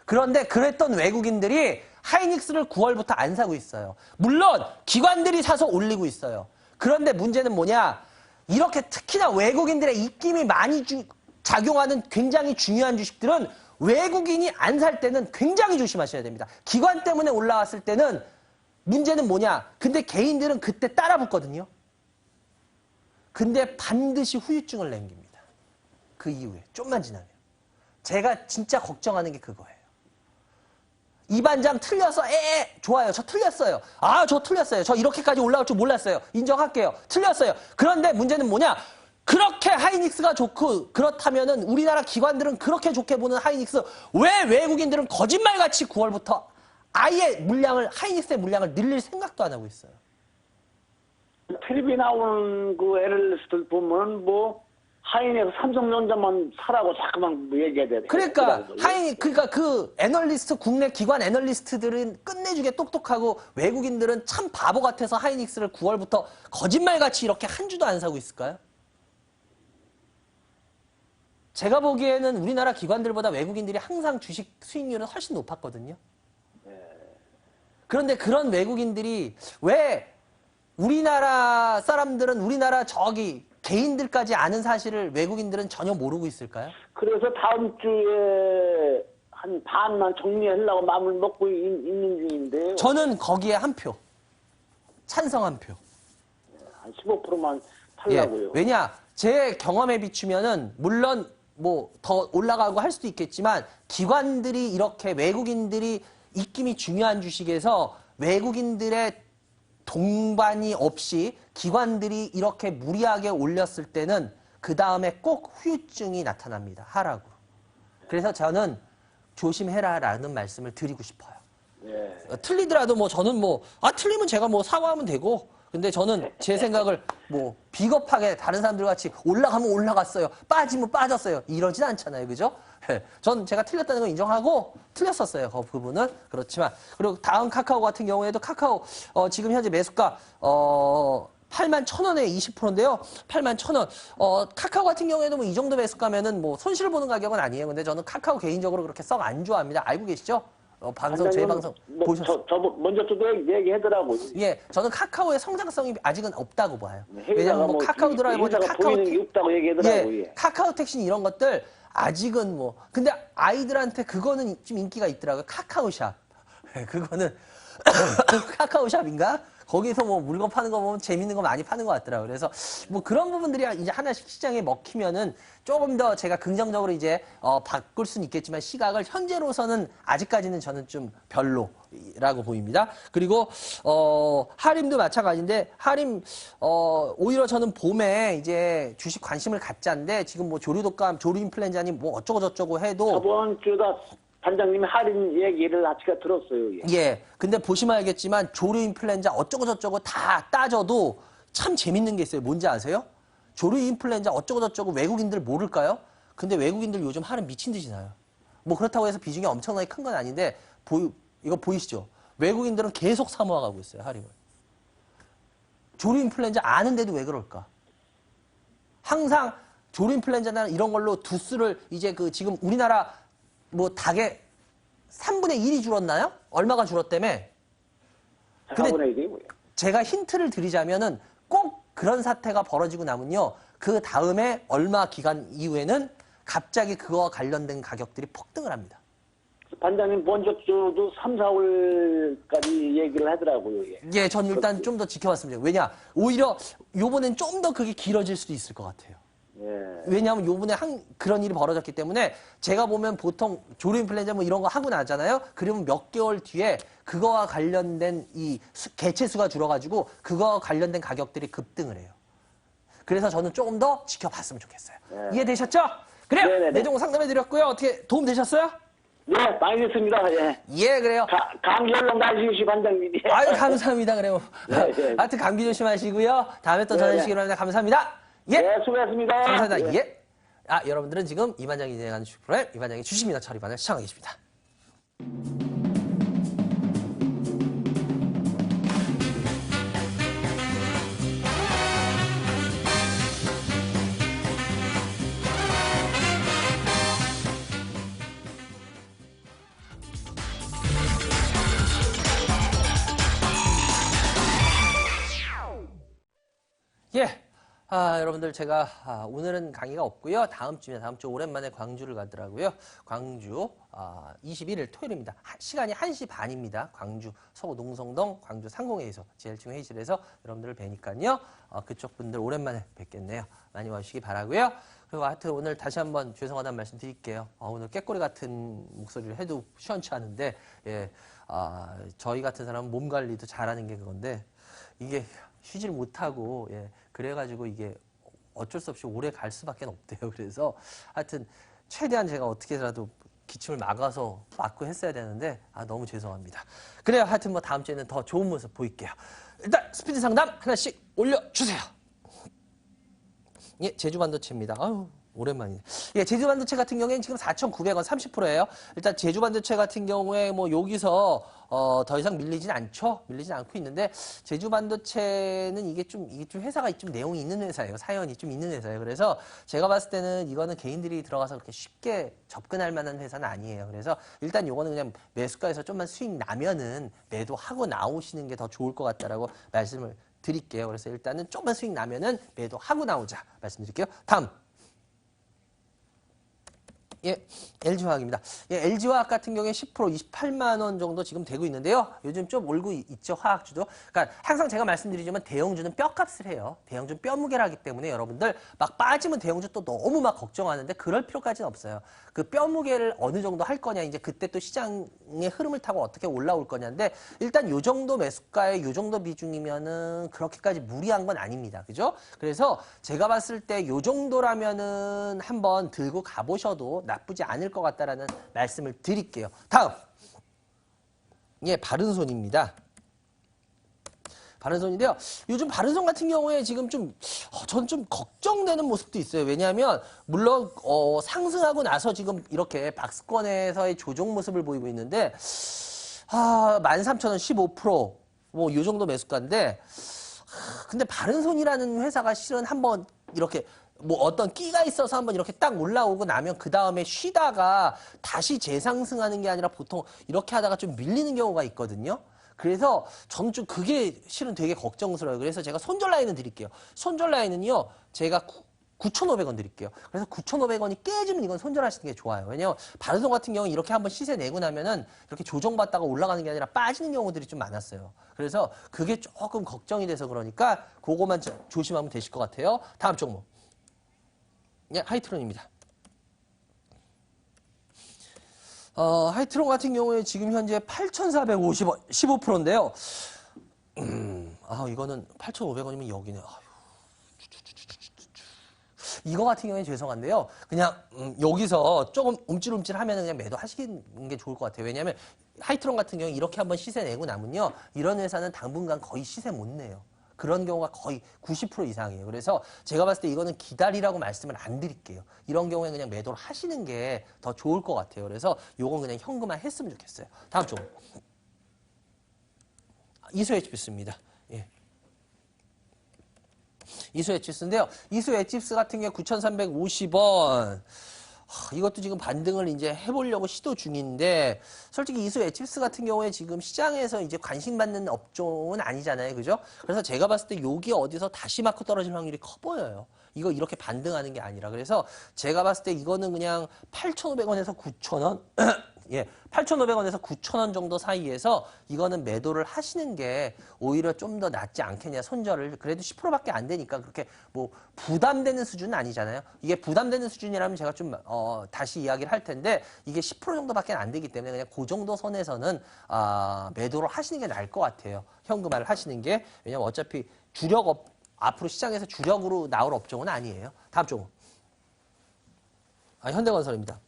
그런데 그랬던 외국인들이 하이닉스를 9월부터 안 사고 있어요. 물론 기관들이 사서 올리고 있어요. 그런데 문제는 뭐냐? 이렇게 특히나 외국인들의 입김이 많이 작용하는 굉장히 중요한 주식들은 외국인이 안 살 때는 굉장히 조심하셔야 됩니다. 기관 때문에 올라왔을 때는 문제는 뭐냐? 근데 개인들은 그때 따라 붙거든요. 근데 반드시 후유증을 남깁니다. 그 이후에 좀만 지나면. 제가 진짜 걱정하는 게 그거예요. 이 반장 틀려서 좋아요. 저 틀렸어요. 저 틀렸어요. 저 이렇게까지 올라올 줄 몰랐어요. 인정할게요. 틀렸어요. 그런데 문제는 뭐냐? 그렇게 하이닉스가 좋고 그렇다면은 우리나라 기관들은 그렇게 좋게 보는 하이닉스, 왜 외국인들은 거짓말같이 9월부터 아예 하이닉스의 물량을 늘릴 생각도 안 하고 있어요. 텔레비 나오는 그 애널리스트들 보면 하이닉스 삼성전자만 사라고 자꾸만 얘기해야 돼. 그러니까 그 애널리스트, 국내 기관 애널리스트들은 끝내주게 똑똑하고 외국인들은 참 바보 같아서 하이닉스를 9월부터 거짓말같이 이렇게 한 주도 안 사고 있을까요? 제가 보기에는 우리나라 기관들보다 외국인들이 항상 주식 수익률은 훨씬 높았거든요. 그런데 그런 외국인들이 왜 우리나라 사람들은 개인들까지 아는 사실을 외국인들은 전혀 모르고 있을까요? 그래서 다음 주에 한 반만 정리하려고 마음을 먹고 있는 중인데요. 저는 거기에 한 표. 찬성 한 표. 한 15%만 팔라고요. 왜냐? 제 경험에 비추면은 물론 더 올라가고 할 수도 있겠지만 기관들이 이렇게 외국인들이 입김이 중요한 주식에서 외국인들의 동반이 없이 기관들이 이렇게 무리하게 올렸을 때는 그 다음에 꼭 후유증이 나타납니다. 하락으로. 그래서 저는 조심해라라는 말씀을 드리고 싶어요. 틀리더라도 저는 틀리면 제가 사과하면 되고, 근데 저는 제 생각을 비겁하게 다른 사람들 같이 올라가면 올라갔어요, 빠지면 빠졌어요, 이러진 않잖아요. 그죠? 전 제가 틀렸다는 걸 인정하고 틀렸었어요. 그 부분은. 그렇지만. 그리고 다음 카카오 같은 경우에도 카카오 지금 현재 매수가 81,000원에 20%인데요. 81,000원. 카카오 같은 경우에도 이 정도 매수가면은 손실 보는 가격은 아니에요. 근데 저는 카카오 개인적으로 그렇게 썩 안 좋아합니다. 알고 계시죠? 제 방송 보셨어요? 먼저 저도 얘기하더라고요. 예, 저는 카카오의 성장성이 아직은 없다고 봐요. 왜냐면 카카오 드라이버나 없다고 얘기하더라고요. 카카오 택시 이런 것들 아직은 근데 아이들한테 그거는 좀 인기가 있더라고요. 카카오샵. 그거는 카카오샵인가? 거기서 뭐 물건 파는 거 보면 재밌는 거 많이 파는 것 같더라고요. 그래서 뭐 그런 부분들이 이제 하나씩 시장에 먹히면은 조금 더 제가 긍정적으로 이제 바꿀 수는 있겠지만 시각을 현재로서는 아직까지는 저는 좀 별로라고 보입니다. 그리고 하림도 마찬가지인데 하림 오히려 저는 봄에 이제 주식 관심을 갖자는데 지금 뭐 조류독감, 조류 인플루엔자니 뭐 어쩌고 저쩌고 해도 저번 주다 반장님이 할인 얘기를 아치가 들었어요. 예. 예. 근데 보시면 알겠지만 조류 인플루엔자 어쩌고 저쩌고 다 따져도 참 재밌는 게 있어요. 뭔지 아세요? 조류 인플루엔자 어쩌고 저쩌고 외국인들 모를까요? 근데 외국인들 요즘 할인 미친 듯이 나요. 뭐 그렇다고 해서 비중이 엄청나게 큰 건 아닌데 이거 보이시죠? 외국인들은 계속 사모아가고 있어요. 할인을. 조류 인플루엔자 아는데도 왜 그럴까? 항상 조류 인플루엔자나 이런 걸로 두수를 이제 그 지금 우리나라 뭐 닭의 3분의 1이 줄었나요? 얼마가 줄었다며? 근데 4분의 1이 뭐예요? 제가 힌트를 드리자면은 꼭 그런 사태가 벌어지고 나면요. 그 다음에 얼마 기간 이후에는 갑자기 그거와 관련된 가격들이 폭등을 합니다. 반장님 먼저 주도 3, 4월까지 얘기를 하더라고요. 예. 예, 전 일단 좀 더 지켜봤습니다. 왜냐? 오히려 요번엔 좀 더 그게 길어질 수도 있을 것 같아요. 예. 왜냐하면 요번에 그런 일이 벌어졌기 때문에 제가 보면 보통 조류 인플루엔자 뭐 이런 거 하고 나잖아요. 그러면 몇 개월 뒤에 그거와 관련된 이 개체 수가 줄어가지고 그거와 관련된 가격들이 급등을 해요. 그래서 저는 조금 더 지켜봤으면 좋겠어요. 네. 이해되셨죠? 그래요. 네네네. 내종 상담해드렸고요. 어떻게 도움 되셨어요? 네, 많이 됐습니다. 예. 예, 그래요. 감기 얼른 가시시 반장님이. 아유, 감사합니다. 그래요. 네, 네. 하여튼 감기 조심하시고요. 다음에 또 네, 전해주시기 바랍니다. 감사합니다. 예. 네, 수고하셨습니다. 감사합니다. 예. 예. 아, 여러분들은 지금 이반장이 진행하는 주식 프로그램 이반장의 주식입니다. 처리반을 시청하고 계십니다. 예. 여러분들 제가 오늘은 강의가 없고요. 다음 주 오랜만에 광주를 가더라고요. 광주 21일 토요일입니다. 시간이 1시 반입니다. 광주 서구 농성동 광주 상공회의소 제1층 회의실에서 여러분들을 뵈니까요. 그쪽 분들 오랜만에 뵙겠네요. 많이 와주시기 바라고요. 그리고 하여튼 오늘 다시 한번 죄송하다는 말씀 드릴게요. 오늘 깨꼬리 같은 목소리를 해도 시원치 않은데 예, 저희 같은 사람은 몸 관리도 잘하는 게 그건데 이게 쉬질 못하고 예, 그래가지고 이게 어쩔 수 없이 오래 갈 수밖에 없대요. 그래서 하여튼 최대한 제가 어떻게 해서라도 기침을 막고 했어야 되는데 너무 죄송합니다. 그래요. 하여튼 뭐 다음 주에는 더 좋은 모습 보일게요. 일단 스피드 상담 하나씩 올려주세요. 예, 제주반도체입니다. 아유, 오랜만이네. 예, 제주반도체 같은 경우에는 지금 4,900원 30%예요. 일단 제주반도체 같은 경우에 뭐 여기서 더 이상 밀리진 않죠. 밀리진 않고 있는데 제주반도체는 이게 좀 회사가 좀 내용이 있는 회사예요. 사연이 좀 있는 회사예요. 그래서 제가 봤을 때는 이거는 개인들이 들어가서 그렇게 쉽게 접근할 만한 회사는 아니에요. 그래서 일단 요거는 그냥 매수가에서 좀만 수익 나면은 매도하고 나오시는 게 더 좋을 것 같다라고 말씀을 드릴게요. 그래서 일단은 조금만 수익 나면은 매도하고 나오자 말씀드릴게요. 다음. 예, LG화학입니다. 예, LG화학 같은 경우에 10% 28만 원 정도 지금 되고 있는데요. 요즘 좀 올고 있죠, 화학주도. 그러니까 항상 제가 말씀드리지만 대형주는 뼈값을 해요. 대형주는 뼈무게를 하기 때문에 여러분들 막 빠지면 대형주 또 너무 막 걱정하는데 그럴 필요까지는 없어요. 그 뼈무게를 어느 정도 할 거냐, 이제 그때 또 시장의 흐름을 타고 어떻게 올라올 거냐인데 일단 요 정도 매수가에 요 정도 비중이면은 그렇게까지 무리한 건 아닙니다. 그죠? 그래서 제가 봤을 때 요 정도라면은 한번 들고 가보셔도 나쁘지 않을 것 같다라는 말씀을 드릴게요. 다음. 예, 바른손입니다. 바른손인데요. 요즘 바른손 같은 경우에 지금 저는 좀 걱정되는 모습도 있어요. 왜냐하면 물론 상승하고 나서 지금 이렇게 박스권에서의 조정 모습을 보이고 있는데 13,000원 15% 뭐 요 정도 매수가인데 근데 바른손이라는 회사가 실은 한번 이렇게 뭐 어떤 끼가 있어서 한번 이렇게 딱 올라오고 나면 그 다음에 쉬다가 다시 재상승하는 게 아니라 보통 이렇게 하다가 좀 밀리는 경우가 있거든요. 그래서 저는 좀 그게 실은 되게 걱정스러워요. 그래서 제가 손절 라인은 드릴게요. 손절 라인은요, 제가 9,500원 드릴게요. 그래서 9,500원이 깨지면 이건 손절하시는 게 좋아요. 왜냐면 반도동 같은 경우는 이렇게 한번 시세 내고 나면은 이렇게 조정받다가 올라가는 게 아니라 빠지는 경우들이 좀 많았어요. 그래서 그게 조금 걱정이 돼서 그러니까 그거만 조심하면 되실 것 같아요. 다음 종목. 네, 하이트론입니다. 하이트론 같은 경우에 지금 현재 8,450원, 15%인데요. 이거는 8,500원이면 여기네. 이거 같은 경우에 죄송한데요. 그냥 여기서 조금 움찔움찔하면 그냥 매도하시는 게 좋을 것 같아요. 왜냐하면 하이트론 같은 경우에 이렇게 한번 시세 내고 나면요. 이런 회사는 당분간 거의 시세 못 내요. 그런 경우가 거의 90% 이상이에요. 그래서 제가 봤을 때 이거는 기다리라고 말씀을 안 드릴게요. 이런 경우에 그냥 매도를 하시는 게 더 좋을 것 같아요. 그래서 요건 그냥 현금화 했으면 좋겠어요. 다음 쪽. 이수 HPS입니다. 예. 이수 HPS인데요. 이수 HPS 같은 경우 9,350원. 이것도 지금 반등을 이제 해보려고 시도 중인데, 솔직히 이수 HPS 같은 경우에 지금 시장에서 이제 관심받는 업종은 아니잖아요. 그죠? 그래서 제가 봤을 때 여기 어디서 다시 마크 떨어질 확률이 커 보여요. 이거 이렇게 반등하는 게 아니라. 그래서 제가 봤을 때 이거는 그냥 8,500원에서 9,000원? 예, 8,500원에서 9,000원 정도 사이에서 이거는 매도를 하시는 게 오히려 좀 더 낫지 않겠냐. 손절을 그래도 10%밖에 안 되니까 그렇게 뭐 부담되는 수준은 아니잖아요. 이게 부담되는 수준이라면 제가 좀 다시 이야기를 할 텐데 이게 10% 정도밖에 안 되기 때문에 그냥 그 정도 선에서는 매도를 하시는 게 나을 것 같아요. 현금화를 하시는 게. 왜냐면 어차피 앞으로 시장에서 주력으로 나올 업종은 아니에요. 다음 종목. 현대건설입니다.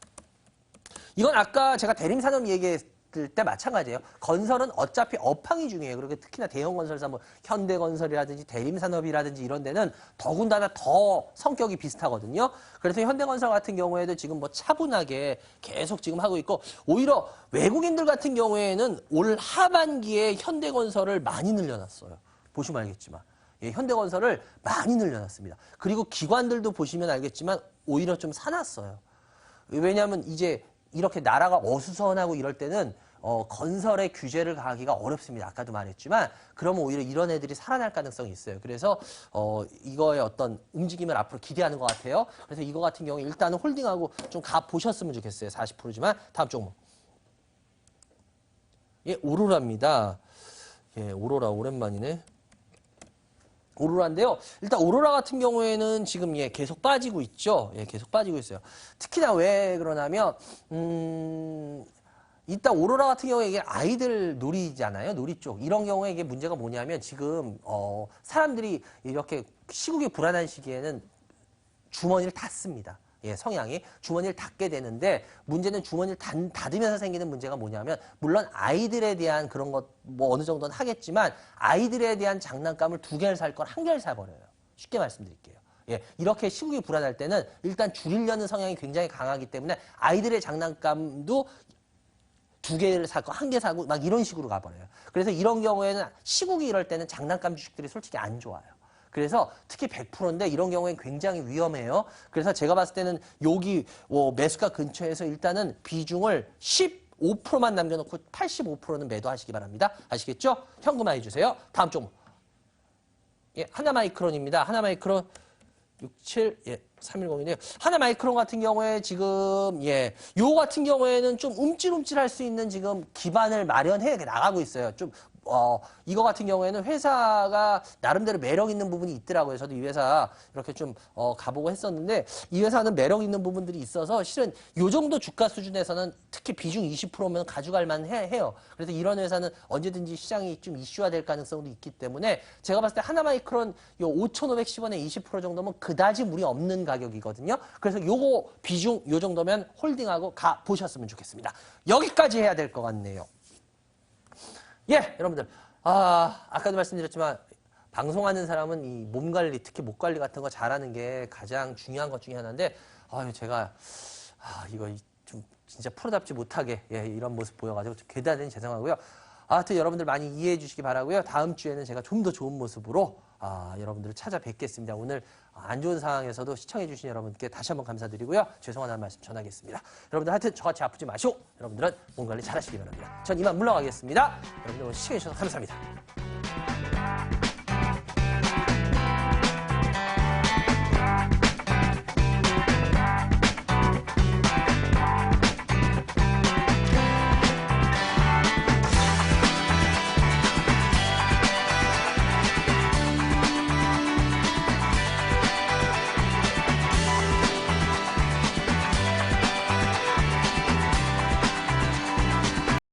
이건 아까 제가 대림산업 얘기했을 때 마찬가지예요. 건설은 어차피 업황이 중요해요. 그리고 특히나 대형 건설사 뭐 현대건설이라든지 대림산업이라든지 이런 데는 더군다나 더 성격이 비슷하거든요. 그래서 현대건설 같은 경우에도 지금 뭐 차분하게 계속 지금 하고 있고 오히려 외국인들 같은 경우에는 올 하반기에 현대건설을 많이 늘려놨어요. 보시면 알겠지만. 예, 현대건설을 많이 늘려놨습니다. 그리고 기관들도 보시면 알겠지만 오히려 좀 사놨어요. 왜냐하면 이제 이렇게 나라가 어수선하고 이럴 때는 건설의 규제를 가하기가 어렵습니다. 아까도 말했지만 그러면 오히려 이런 애들이 살아날 가능성이 있어요. 그래서 이거의 어떤 움직임을 앞으로 기대하는 것 같아요. 그래서 이거 같은 경우에 일단은 홀딩하고 좀 가보셨으면 좋겠어요. 40%지만 다음 종목. 예, 오로라입니다. 예, 오로라 오랜만이네. 오로라인데요. 일단 오로라 같은 경우에는 지금 계속 빠지고 있죠. 예, 계속 빠지고 있어요. 특히나 왜 그러냐면 일단 오로라 같은 경우에 이게 아이들 놀이잖아요. 놀이 쪽. 이런 경우에 이게 문제가 뭐냐면 지금 사람들이 이렇게 시국이 불안한 시기에는 주머니를 닫습니다. 예, 성향이 주머니를 닫게 되는데 문제는 주머니를 닫으면서 생기는 문제가 뭐냐면 물론 아이들에 대한 그런 것 뭐 어느 정도는 하겠지만 아이들에 대한 장난감을 2개를 살 걸 1개를 사버려요. 쉽게 말씀드릴게요. 예, 이렇게 시국이 불안할 때는 일단 줄이려는 성향이 굉장히 강하기 때문에 아이들의 장난감도 2개를 사고 1개 사고 막 이런 식으로 가버려요. 그래서 이런 경우에는 시국이 이럴 때는 장난감 주식들이 솔직히 안 좋아요. 그래서 특히 100%인데 이런 경우엔 굉장히 위험해요. 그래서 제가 봤을 때는 여기 매수가 근처에서 일단은 비중을 15%만 남겨놓고 85%는 매도하시기 바랍니다. 아시겠죠? 현금화 해주세요. 다음 종목. 예, 하나마이크론입니다. 하나마이크론 67, 예, 310인데요. 하나마이크론 같은 경우에 지금, 요 같은 경우에는 좀 움찔움찔할 수 있는 지금 기반을 마련해 나가고 있어요. 좀, 이거 같은 경우에는 회사가 나름대로 매력 있는 부분이 있더라고요. 저도 이 회사 이렇게 좀, 가보고 했었는데, 이 회사는 매력 있는 부분들이 있어서 실은 요 정도 주가 수준에서는 특히 비중 20%면 가져갈 만해요. 그래서 이런 회사는 언제든지 시장이 좀 이슈화 될 가능성도 있기 때문에 제가 봤을 때 하나마이크론 요 5,510원에 20% 정도면 그다지 무리 없는 가격이거든요. 그래서 요거 비중 요 정도면 홀딩하고 가 보셨으면 좋겠습니다. 여기까지 해야 될 것 같네요. 예, 여러분들. 아까도 말씀드렸지만 방송하는 사람은 이 몸 관리, 특히 목 관리 같은 거 잘하는 게 가장 중요한 것 중에 하나인데 제가 이거 좀 진짜 프로답지 못하게 이런 모습 보여가지고 좀 대단히 죄송하고요. 하여튼 여러분들 많이 이해해 주시기 바라고요. 다음 주에는 제가 좀 더 좋은 모습으로 여러분들을 찾아뵙겠습니다. 오늘 안 좋은 상황에서도 시청해 주신 여러분께 다시 한번 감사드리고요. 죄송하다는 말씀 전하겠습니다. 여러분들 하여튼 저같이 아프지 마시고 여러분들은 몸 관리 잘 하시기 바랍니다. 전 이만 물러가겠습니다. 여러분들 오늘 시청해 주셔서 감사합니다.